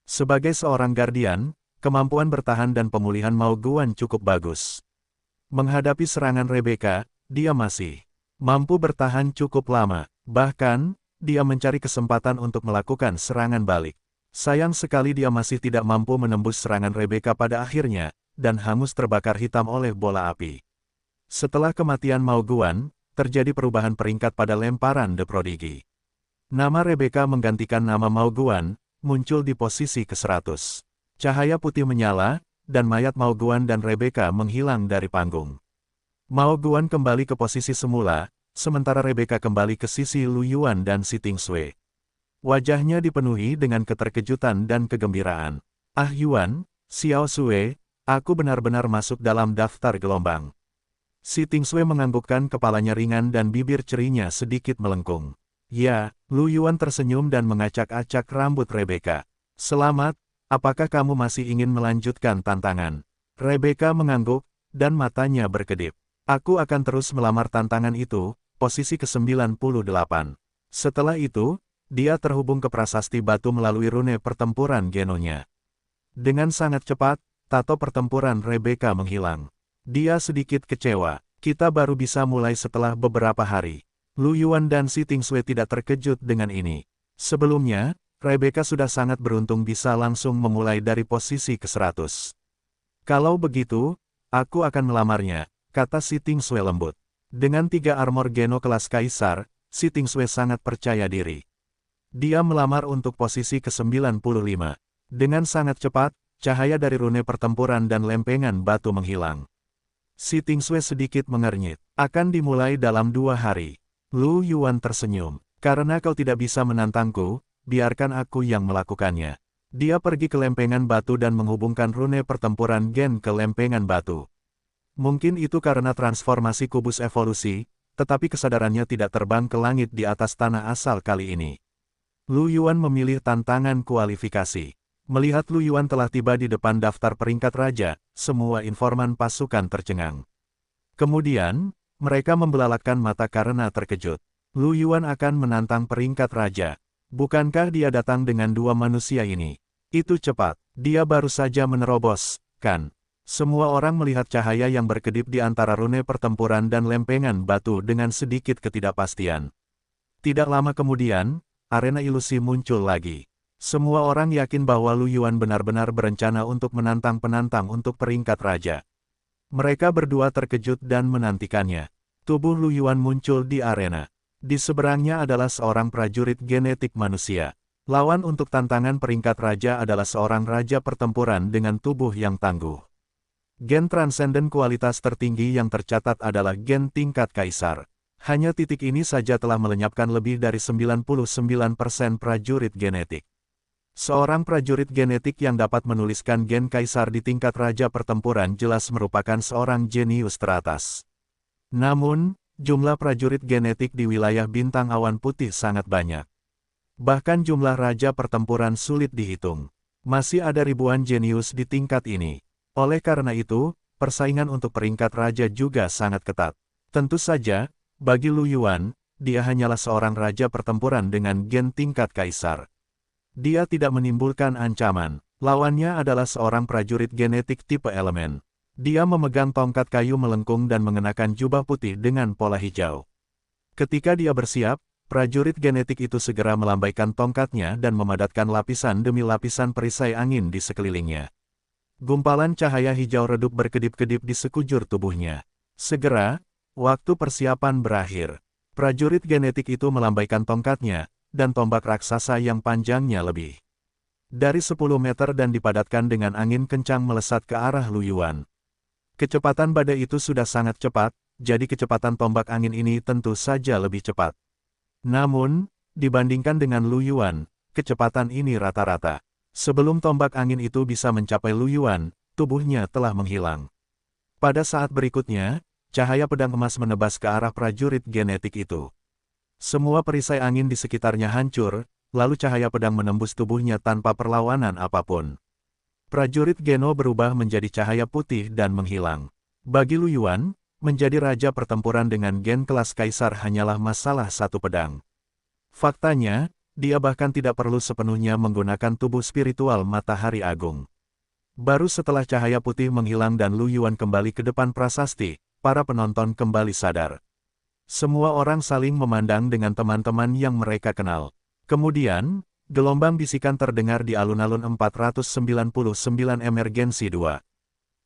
Sebagai seorang guardian, kemampuan bertahan dan pemulihan Mao Guan cukup bagus. Menghadapi serangan Rebecca, dia masih mampu bertahan cukup lama, bahkan, dia mencari kesempatan untuk melakukan serangan balik. Sayang sekali dia masih tidak mampu menembus serangan Rebecca pada akhirnya, dan hangus terbakar hitam oleh bola api. Setelah kematian Mao Guan, terjadi perubahan peringkat pada lemparan The Prodigy. Nama Rebecca menggantikan nama Mao Guan, muncul di posisi ke-100. Cahaya putih menyala, dan mayat Mao Guan dan Rebecca menghilang dari panggung. Mao Guan kembali ke posisi semula, sementara Rebecca kembali ke sisi Lu Yuan dan Si Tingsui. Wajahnya dipenuhi dengan keterkejutan dan kegembiraan. Ah Yuan, Xiao Sui, aku benar-benar masuk dalam daftar gelombang. Si Tingsui menganggukkan kepalanya ringan dan bibir cerinya sedikit melengkung. Ya, Lu Yuan tersenyum dan mengacak-acak rambut Rebecca. Selamat, apakah kamu masih ingin melanjutkan tantangan? Rebecca mengangguk, dan matanya berkedip. Aku akan terus melamar tantangan itu, posisi ke-98. Setelah itu, dia terhubung ke prasasti batu melalui rune pertempuran genonya. Dengan sangat cepat, tato pertempuran Rebecca menghilang. Dia sedikit kecewa. Kita baru bisa mulai setelah beberapa hari. Lu Yuan dan Si Tingsui tidak terkejut dengan ini. Sebelumnya, Rebecca sudah sangat beruntung bisa langsung memulai dari posisi ke-100. Kalau begitu, aku akan melamarnya, kata Si Tingsui lembut. Dengan 3 armor geno kelas kaisar, Si Tingsui sangat percaya diri. Dia melamar untuk posisi ke-95. Dengan sangat cepat, cahaya dari rune pertempuran dan lempengan batu menghilang. Si Tingsui sedikit mengernyit. Akan dimulai dalam 2 hari. Lu Yuan tersenyum. Karena kau tidak bisa menantangku, biarkan aku yang melakukannya. Dia pergi ke lempengan batu dan menghubungkan rune pertempuran gen ke lempengan batu. Mungkin itu karena transformasi kubus evolusi, tetapi kesadarannya tidak terbang ke langit di atas tanah asal kali ini. Lu Yuan memilih tantangan kualifikasi. Melihat Lu Yuan telah tiba di depan daftar peringkat raja, semua informan pasukan tercengang. Kemudian, mereka membelalakkan mata karena terkejut. Lu Yuan akan menantang peringkat raja. Bukankah dia datang dengan 2 manusia ini? Itu cepat. Dia baru saja menerobos, kan? Semua orang melihat cahaya yang berkedip di antara rune pertempuran dan lempengan batu dengan sedikit ketidakpastian. Tidak lama kemudian, arena ilusi muncul lagi. Semua orang yakin bahwa Lu Yuan benar-benar berencana untuk menantang penantang untuk peringkat raja. Mereka berdua terkejut dan menantikannya. Tubuh Lu Yuan muncul di arena. Di seberangnya adalah seorang prajurit genetik manusia. Lawan untuk tantangan peringkat raja adalah seorang raja pertempuran dengan tubuh yang tangguh. Gen transenden kualitas tertinggi yang tercatat adalah gen tingkat kaisar. Hanya titik ini saja telah melenyapkan lebih dari 99% prajurit genetik. Seorang prajurit genetik yang dapat menuliskan gen kaisar di tingkat raja pertempuran jelas merupakan seorang jenius teratas. Namun, jumlah prajurit genetik di wilayah bintang awan putih sangat banyak. Bahkan jumlah raja pertempuran sulit dihitung. Masih ada ribuan jenius di tingkat ini. Oleh karena itu, persaingan untuk peringkat raja juga sangat ketat. Tentu saja, bagi Lu Yuan, dia hanyalah seorang raja pertempuran dengan gen tingkat kaisar. Dia tidak menimbulkan ancaman. Lawannya adalah seorang prajurit genetik tipe elemen. Dia memegang tongkat kayu melengkung dan mengenakan jubah putih dengan pola hijau. Ketika dia bersiap, prajurit genetik itu segera melambaikan tongkatnya dan memadatkan lapisan demi lapisan perisai angin di sekelilingnya. Gumpalan cahaya hijau redup berkedip-kedip di sekujur tubuhnya. Segera, waktu persiapan berakhir. Prajurit genetik itu melambaikan tongkatnya, dan tombak raksasa yang panjangnya lebih dari 10 meter dan dipadatkan dengan angin kencang melesat ke arah Lu Yuan. Kecepatan badai itu sudah sangat cepat, jadi kecepatan tombak angin ini tentu saja lebih cepat. Namun, dibandingkan dengan Lu Yuan, kecepatan ini rata-rata. Sebelum tombak angin itu bisa mencapai Lu Yuan, tubuhnya telah menghilang. Pada saat berikutnya, cahaya pedang emas menebas ke arah prajurit genetik itu. Semua perisai angin di sekitarnya hancur, lalu cahaya pedang menembus tubuhnya tanpa perlawanan apapun. Prajurit Geno berubah menjadi cahaya putih dan menghilang. Bagi Lu Yuan, menjadi raja pertempuran dengan gen kelas kaisar hanyalah masalah satu pedang. Faktanya, dia bahkan tidak perlu sepenuhnya menggunakan tubuh spiritual Matahari Agung. Baru setelah cahaya putih menghilang dan Lu Yuan kembali ke depan prasasti, para penonton kembali sadar. Semua orang saling memandang dengan teman-teman yang mereka kenal. Kemudian, gelombang bisikan terdengar di alun-alun 499 emergensi 2.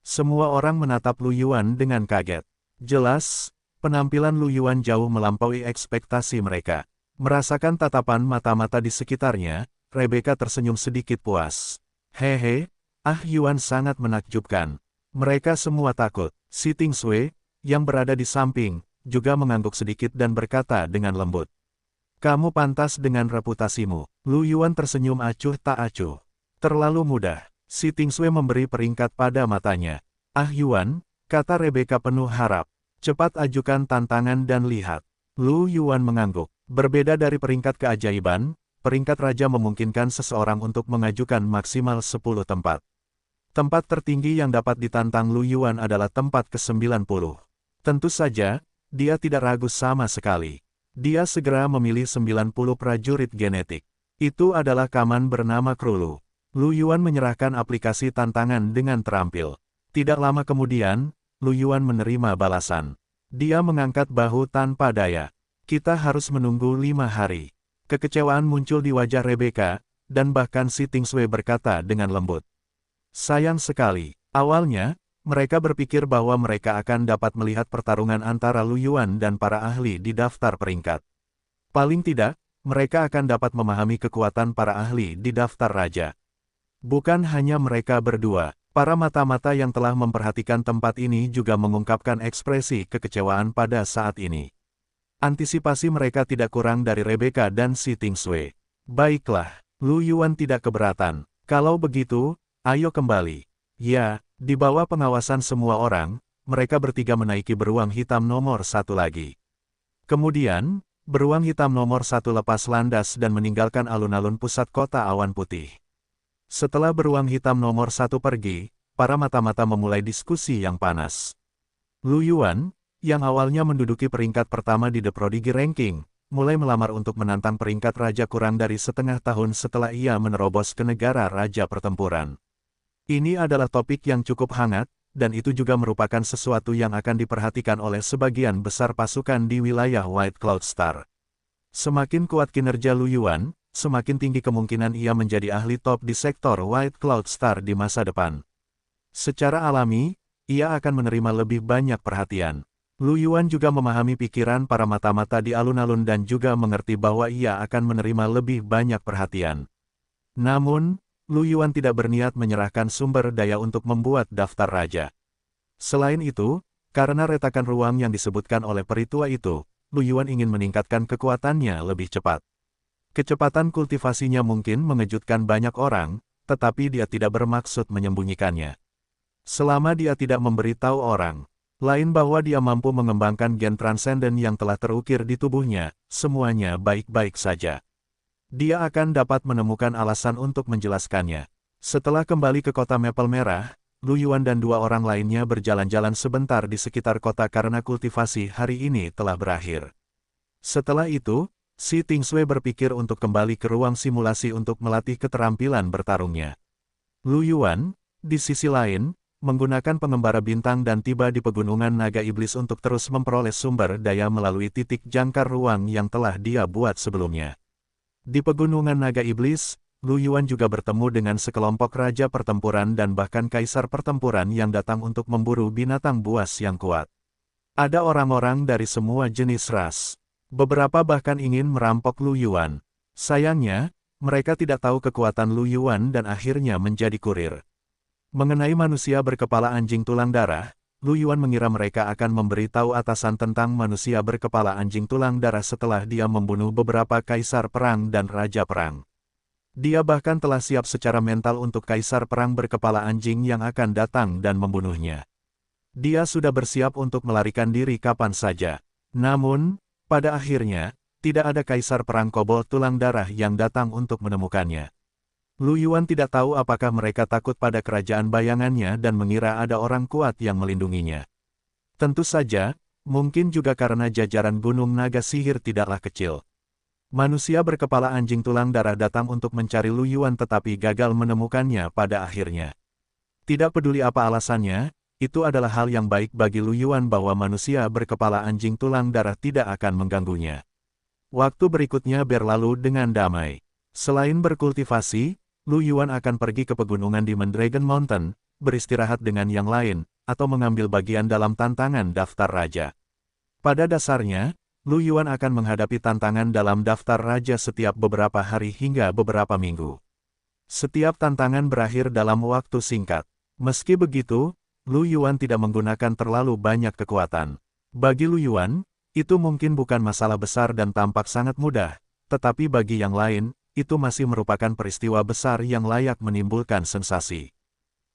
Semua orang menatap Lu Yuan dengan kaget. Jelas, penampilan Lu Yuan jauh melampaui ekspektasi mereka. Merasakan tatapan mata-mata di sekitarnya, Rebecca tersenyum sedikit puas. Hehe, Yuan sangat menakjubkan. Mereka semua takut. Si Ting Sui, yang berada di samping, juga mengangguk sedikit dan berkata dengan lembut. Kamu pantas dengan reputasimu. Lu Yuan tersenyum acuh tak acuh. Terlalu mudah. Si Ting Sui memberi peringkat pada matanya. Yuan, kata Rebecca penuh harap. Cepat ajukan tantangan dan lihat. Lu Yuan mengangguk. Berbeda dari peringkat keajaiban, peringkat raja memungkinkan seseorang untuk mengajukan maksimal 10 tempat. Tempat tertinggi yang dapat ditantang Lu Yuan adalah tempat ke-90. Tentu saja, dia tidak ragu sama sekali. Dia segera memilih 90 prajurit genetik. Itu adalah kaman bernama Krulu. Lu Yuan menyerahkan aplikasi tantangan dengan terampil. Tidak lama kemudian, Lu Yuan menerima balasan. Dia mengangkat bahu tanpa daya. Kita harus menunggu 5 hari. Kekecewaan muncul di wajah Rebecca, dan bahkan si Ting Sui berkata dengan lembut. Sayang sekali, awalnya, mereka berpikir bahwa mereka akan dapat melihat pertarungan antara Lu Yuan dan para ahli di daftar peringkat. Paling tidak, mereka akan dapat memahami kekuatan para ahli di daftar raja. Bukan hanya mereka berdua, para mata-mata yang telah memperhatikan tempat ini juga mengungkapkan ekspresi kekecewaan pada saat ini. Antisipasi mereka tidak kurang dari Rebecca dan si Ting Sui. Baiklah, Lu Yuan tidak keberatan. Kalau begitu, ayo kembali. Ya, di bawah pengawasan semua orang, mereka bertiga menaiki beruang hitam nomor 1 lagi. Kemudian, beruang hitam nomor 1 lepas landas dan meninggalkan alun-alun pusat kota awan putih. Setelah beruang hitam nomor 1 pergi, para mata-mata memulai diskusi yang panas. Lu Yuan, yang awalnya menduduki peringkat pertama di The Prodigy Ranking, mulai melamar untuk menantang peringkat raja kurang dari setengah tahun setelah ia menerobos ke negara raja pertempuran. Ini adalah topik yang cukup hangat, dan itu juga merupakan sesuatu yang akan diperhatikan oleh sebagian besar pasukan di wilayah White Cloud Star. Semakin kuat kinerja Lu Yuan, semakin tinggi kemungkinan ia menjadi ahli top di sektor White Cloud Star di masa depan. Secara alami, ia akan menerima lebih banyak perhatian. Lu Yuan juga memahami pikiran para mata-mata di alun-alun dan juga mengerti bahwa ia akan menerima lebih banyak perhatian. Namun, Lu Yuan tidak berniat menyerahkan sumber daya untuk membuat daftar raja. Selain itu, karena retakan ruang yang disebutkan oleh peritua itu, Lu Yuan ingin meningkatkan kekuatannya lebih cepat. Kecepatan kultivasinya mungkin mengejutkan banyak orang, tetapi dia tidak bermaksud menyembunyikannya. Selama dia tidak memberitahu orang lain bahwa dia mampu mengembangkan gen transenden yang telah terukir di tubuhnya, semuanya baik-baik saja. Dia akan dapat menemukan alasan untuk menjelaskannya. Setelah kembali ke kota Maple Merah, Lu Yuan dan 2 orang lainnya berjalan-jalan sebentar di sekitar kota karena kultivasi hari ini telah berakhir. Setelah itu, si Ting Sui berpikir untuk kembali ke ruang simulasi untuk melatih keterampilan bertarungnya. Lu Yuan, di sisi lain, menggunakan pengembara bintang dan tiba di pegunungan naga iblis untuk terus memperoleh sumber daya melalui titik jangkar ruang yang telah dia buat sebelumnya. Di pegunungan naga iblis, Lu Yuan juga bertemu dengan sekelompok raja pertempuran dan bahkan kaisar pertempuran yang datang untuk memburu binatang buas yang kuat. Ada orang-orang dari semua jenis ras. Beberapa bahkan ingin merampok Lu Yuan. Sayangnya, mereka tidak tahu kekuatan Lu Yuan dan akhirnya menjadi kurir. Mengenai manusia berkepala anjing tulang darah, Lu Yuan mengira mereka akan memberitahu atasan tentang manusia berkepala anjing tulang darah setelah dia membunuh beberapa kaisar perang dan raja perang. Dia bahkan telah siap secara mental untuk kaisar perang berkepala anjing yang akan datang dan membunuhnya. Dia sudah bersiap untuk melarikan diri kapan saja. Namun, pada akhirnya, tidak ada kaisar perang kobold tulang darah yang datang untuk menemukannya. Lu Yuan tidak tahu apakah mereka takut pada kerajaan bayangannya dan mengira ada orang kuat yang melindunginya. Tentu saja, mungkin juga karena jajaran gunung naga sihir tidaklah kecil. Manusia berkepala anjing tulang darah datang untuk mencari Lu Yuan tetapi gagal menemukannya pada akhirnya. Tidak peduli apa alasannya, itu adalah hal yang baik bagi Lu Yuan bahwa manusia berkepala anjing tulang darah tidak akan mengganggunya. Waktu berikutnya berlalu dengan damai. Selain berkultivasi, Lu Yuan akan pergi ke pegunungan di Mendragon Mountain, beristirahat dengan yang lain, atau mengambil bagian dalam tantangan daftar raja. Pada dasarnya, Lu Yuan akan menghadapi tantangan dalam daftar raja setiap beberapa hari hingga beberapa minggu. Setiap tantangan berakhir dalam waktu singkat. Meski begitu, Lu Yuan tidak menggunakan terlalu banyak kekuatan. Bagi Lu Yuan, itu mungkin bukan masalah besar dan tampak sangat mudah, tetapi bagi yang lain, itu masih merupakan peristiwa besar yang layak menimbulkan sensasi.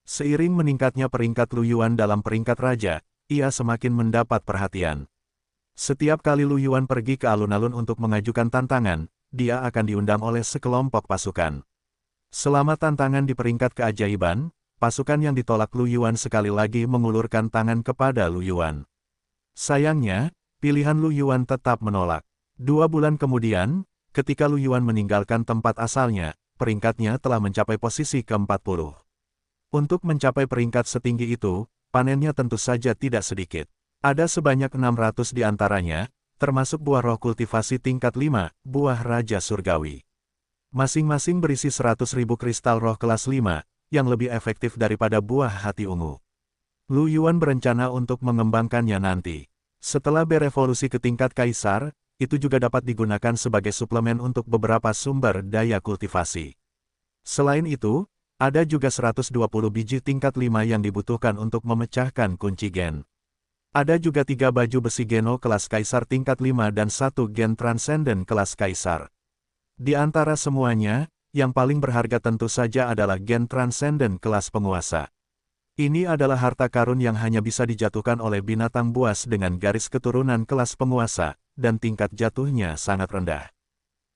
Seiring meningkatnya peringkat Lu Yuan dalam peringkat raja, ia semakin mendapat perhatian. Setiap kali Lu Yuan pergi ke alun-alun untuk mengajukan tantangan, dia akan diundang oleh sekelompok pasukan. Selama tantangan di peringkat keajaiban, pasukan yang ditolak Lu Yuan sekali lagi mengulurkan tangan kepada Lu Yuan. Sayangnya, pilihan Lu Yuan tetap menolak. 2 bulan kemudian, ketika Lu Yuan meninggalkan tempat asalnya, peringkatnya telah mencapai posisi ke-40. Untuk mencapai peringkat setinggi itu, panennya tentu saja tidak sedikit. Ada sebanyak 600 di antaranya, termasuk buah roh kultivasi tingkat 5, buah Raja Surgawi. Masing-masing berisi 100.000 kristal roh kelas 5, yang lebih efektif daripada buah hati ungu. Lu Yuan berencana untuk mengembangkannya nanti. Setelah berevolusi ke tingkat kaisar, itu juga dapat digunakan sebagai suplemen untuk beberapa sumber daya kultivasi. Selain itu, ada juga 120 biji tingkat 5 yang dibutuhkan untuk memecahkan kunci gen. Ada juga 3 baju besi geno kelas kaisar tingkat 5 dan 1 gen transcendent kelas kaisar. Di antara semuanya, yang paling berharga tentu saja adalah gen transcendent kelas penguasa. Ini adalah harta karun yang hanya bisa dijatuhkan oleh binatang buas dengan garis keturunan kelas penguasa, dan tingkat jatuhnya sangat rendah.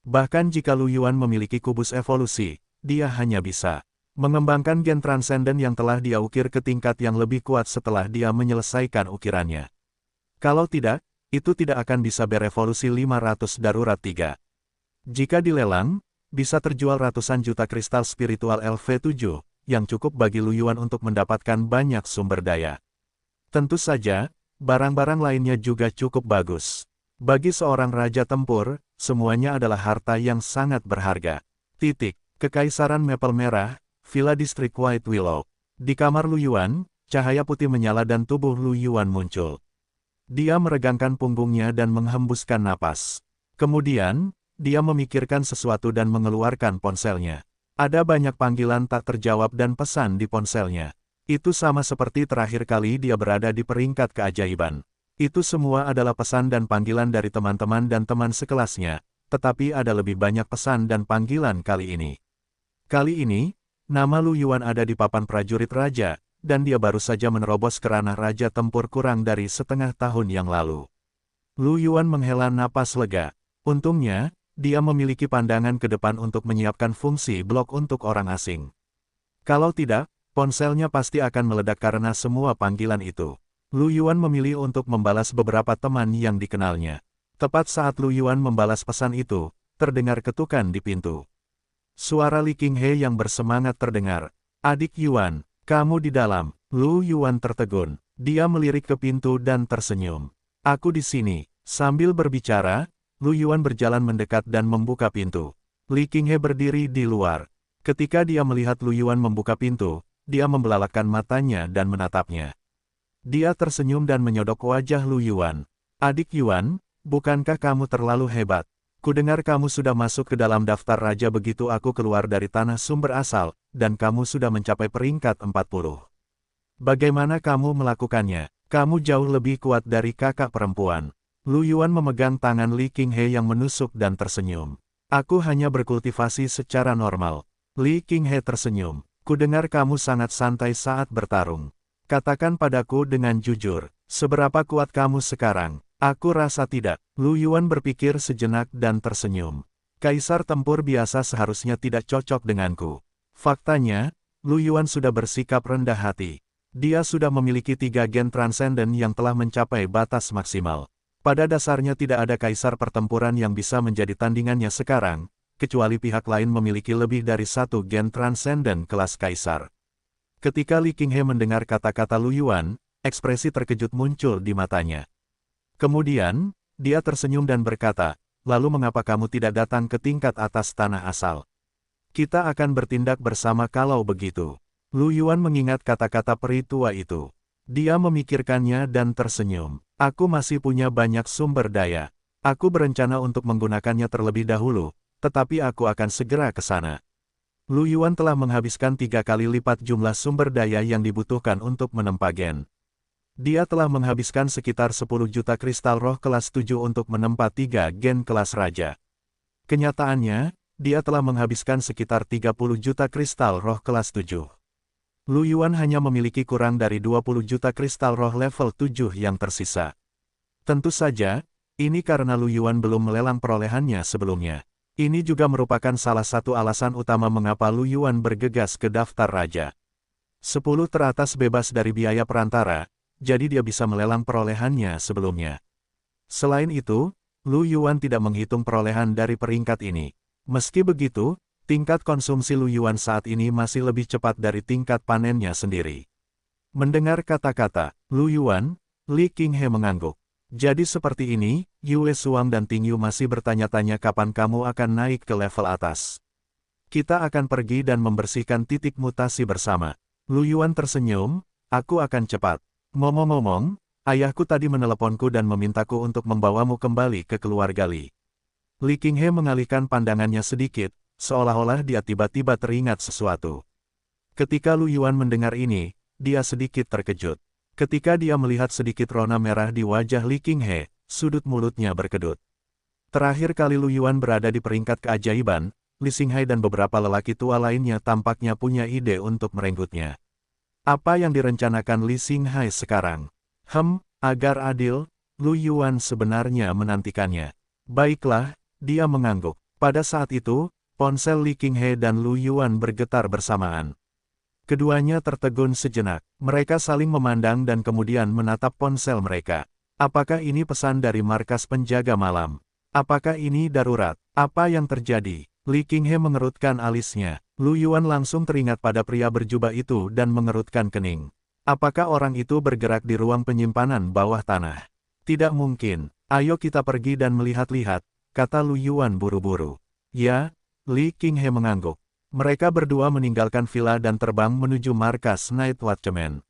Bahkan jika Lu Yuan memiliki kubus evolusi, dia hanya bisa mengembangkan gen transcendent yang telah dia ukir ke tingkat yang lebih kuat setelah dia menyelesaikan ukirannya. Kalau tidak, itu tidak akan bisa berevolusi 500 darurat 3. Jika dilelang, bisa terjual ratusan juta kristal spiritual LV7, yang cukup bagi Lu Yuan untuk mendapatkan banyak sumber daya. Tentu saja, barang-barang lainnya juga cukup bagus. Bagi seorang raja tempur, semuanya adalah harta yang sangat berharga. Kekaisaran Maple Merah, Villa Distrik White Willow. Di kamar Lu Yuan, cahaya putih menyala dan tubuh Lu Yuan muncul. Dia meregangkan punggungnya dan menghembuskan napas. Kemudian, dia memikirkan sesuatu dan mengeluarkan ponselnya. Ada banyak panggilan tak terjawab dan pesan di ponselnya. Itu sama seperti terakhir kali dia berada di peringkat keajaiban. Itu semua adalah pesan dan panggilan dari teman-teman dan teman sekelasnya, tetapi ada lebih banyak pesan dan panggilan kali ini. Kali ini, nama Lu Yuan ada di papan prajurit raja, dan dia baru saja menerobos ke ranah raja tempur kurang dari setengah tahun yang lalu. Lu Yuan menghela napas lega. Untungnya, dia memiliki pandangan ke depan untuk menyiapkan fungsi blok untuk orang asing. Kalau tidak, ponselnya pasti akan meledak karena semua panggilan itu. Lu Yuan memilih untuk membalas beberapa teman yang dikenalnya. Tepat saat Lu Yuan membalas pesan itu, terdengar ketukan di pintu. Suara Li Qinghe yang bersemangat terdengar. "Adik Yuan, kamu di dalam." Lu Yuan tertegun. Dia melirik ke pintu dan tersenyum. "Aku di sini." Sambil berbicara, Lu Yuan berjalan mendekat dan membuka pintu. Li Qinghe berdiri di luar. Ketika dia melihat Lu Yuan membuka pintu, dia membelalakkan matanya dan menatapnya. Dia tersenyum dan menyodok wajah Lu Yuan. "Adik Yuan, bukankah kamu terlalu hebat? Kudengar kamu sudah masuk ke dalam daftar raja begitu aku keluar dari tanah sumber asal, dan kamu sudah mencapai peringkat 40. Bagaimana kamu melakukannya? Kamu jauh lebih kuat dari kakak perempuan." Lu Yuan memegang tangan Li Qinghe yang menusuk dan tersenyum. "Aku hanya berkultivasi secara normal." Li Qinghe tersenyum. "Kudengar kamu sangat santai saat bertarung. Katakan padaku dengan jujur, seberapa kuat kamu sekarang?" Aku rasa tidak. Lu Yuan berpikir sejenak dan tersenyum. Kaisar tempur biasa seharusnya tidak cocok denganku. Faktanya, Lu Yuan sudah bersikap rendah hati. Dia sudah memiliki 3 gen transenden yang telah mencapai batas maksimal. Pada dasarnya tidak ada kaisar pertempuran yang bisa menjadi tandingannya sekarang, kecuali pihak lain memiliki lebih dari 1 gen transenden kelas kaisar. Ketika Li Qinghe mendengar kata-kata Lu Yuan, ekspresi terkejut muncul di matanya. Kemudian, dia tersenyum dan berkata, lalu mengapa kamu tidak datang ke tingkat atas tanah asal? Kita akan bertindak bersama kalau begitu. Lu Yuan mengingat kata-kata peri tua itu. Dia memikirkannya dan tersenyum. Aku masih punya banyak sumber daya. Aku berencana untuk menggunakannya terlebih dahulu, tetapi aku akan segera ke sana. Lu Yuan telah menghabiskan 3 kali lipat jumlah sumber daya yang dibutuhkan untuk menempa gen. Dia telah menghabiskan sekitar 10 juta kristal roh kelas 7 untuk menempa 3 gen kelas raja. Kenyataannya, dia telah menghabiskan sekitar 30 juta kristal roh kelas 7. Lu Yuan hanya memiliki kurang dari 20 juta kristal roh level 7 yang tersisa. Tentu saja, ini karena Lu Yuan belum melelang perolehannya sebelumnya. Ini juga merupakan salah satu alasan utama mengapa Lu Yuan bergegas ke daftar raja. 10 teratas bebas dari biaya perantara, jadi dia bisa melelang perolehannya sebelumnya. Selain itu, Lu Yuan tidak menghitung perolehan dari peringkat ini. Meski begitu, tingkat konsumsi Lu Yuan saat ini masih lebih cepat dari tingkat panennya sendiri. Mendengar kata-kata Lu Yuan, Li Qinghe mengangguk. Jadi seperti ini, Yue Suang dan Ting Yu masih bertanya-tanya kapan kamu akan naik ke level atas. Kita akan pergi dan membersihkan titik mutasi bersama. Lu Yuan tersenyum, aku akan cepat. Ngomong-ngomong, ayahku tadi meneleponku dan memintaku untuk membawamu kembali ke keluarga Li. Li Qinghe mengalihkan pandangannya sedikit, seolah-olah dia tiba-tiba teringat sesuatu. Ketika Lu Yuan mendengar ini, dia sedikit terkejut. Ketika dia melihat sedikit rona merah di wajah Li Qinghe, sudut mulutnya berkedut. Terakhir kali Lu Yuan berada di peringkat keajaiban, Li Xinghai dan beberapa lelaki tua lainnya tampaknya punya ide untuk merenggutnya. Apa yang direncanakan Li Xinghai sekarang? Agar adil, Lu Yuan sebenarnya menantikannya. Baiklah, dia mengangguk. Pada saat itu, ponsel Li Qinghe dan Lu Yuan bergetar bersamaan. Keduanya tertegun sejenak. Mereka saling memandang dan kemudian menatap ponsel mereka. Apakah ini pesan dari markas penjaga malam? Apakah ini darurat? Apa yang terjadi? Li Qinghe mengerutkan alisnya. Lu Yuan langsung teringat pada pria berjubah itu dan mengerutkan kening. Apakah orang itu bergerak di ruang penyimpanan bawah tanah? Tidak mungkin. Ayo kita pergi dan melihat-lihat, kata Lu Yuan buru-buru. Ya, Li Qinghe mengangguk. Mereka berdua meninggalkan villa dan terbang menuju markas Night Watchman.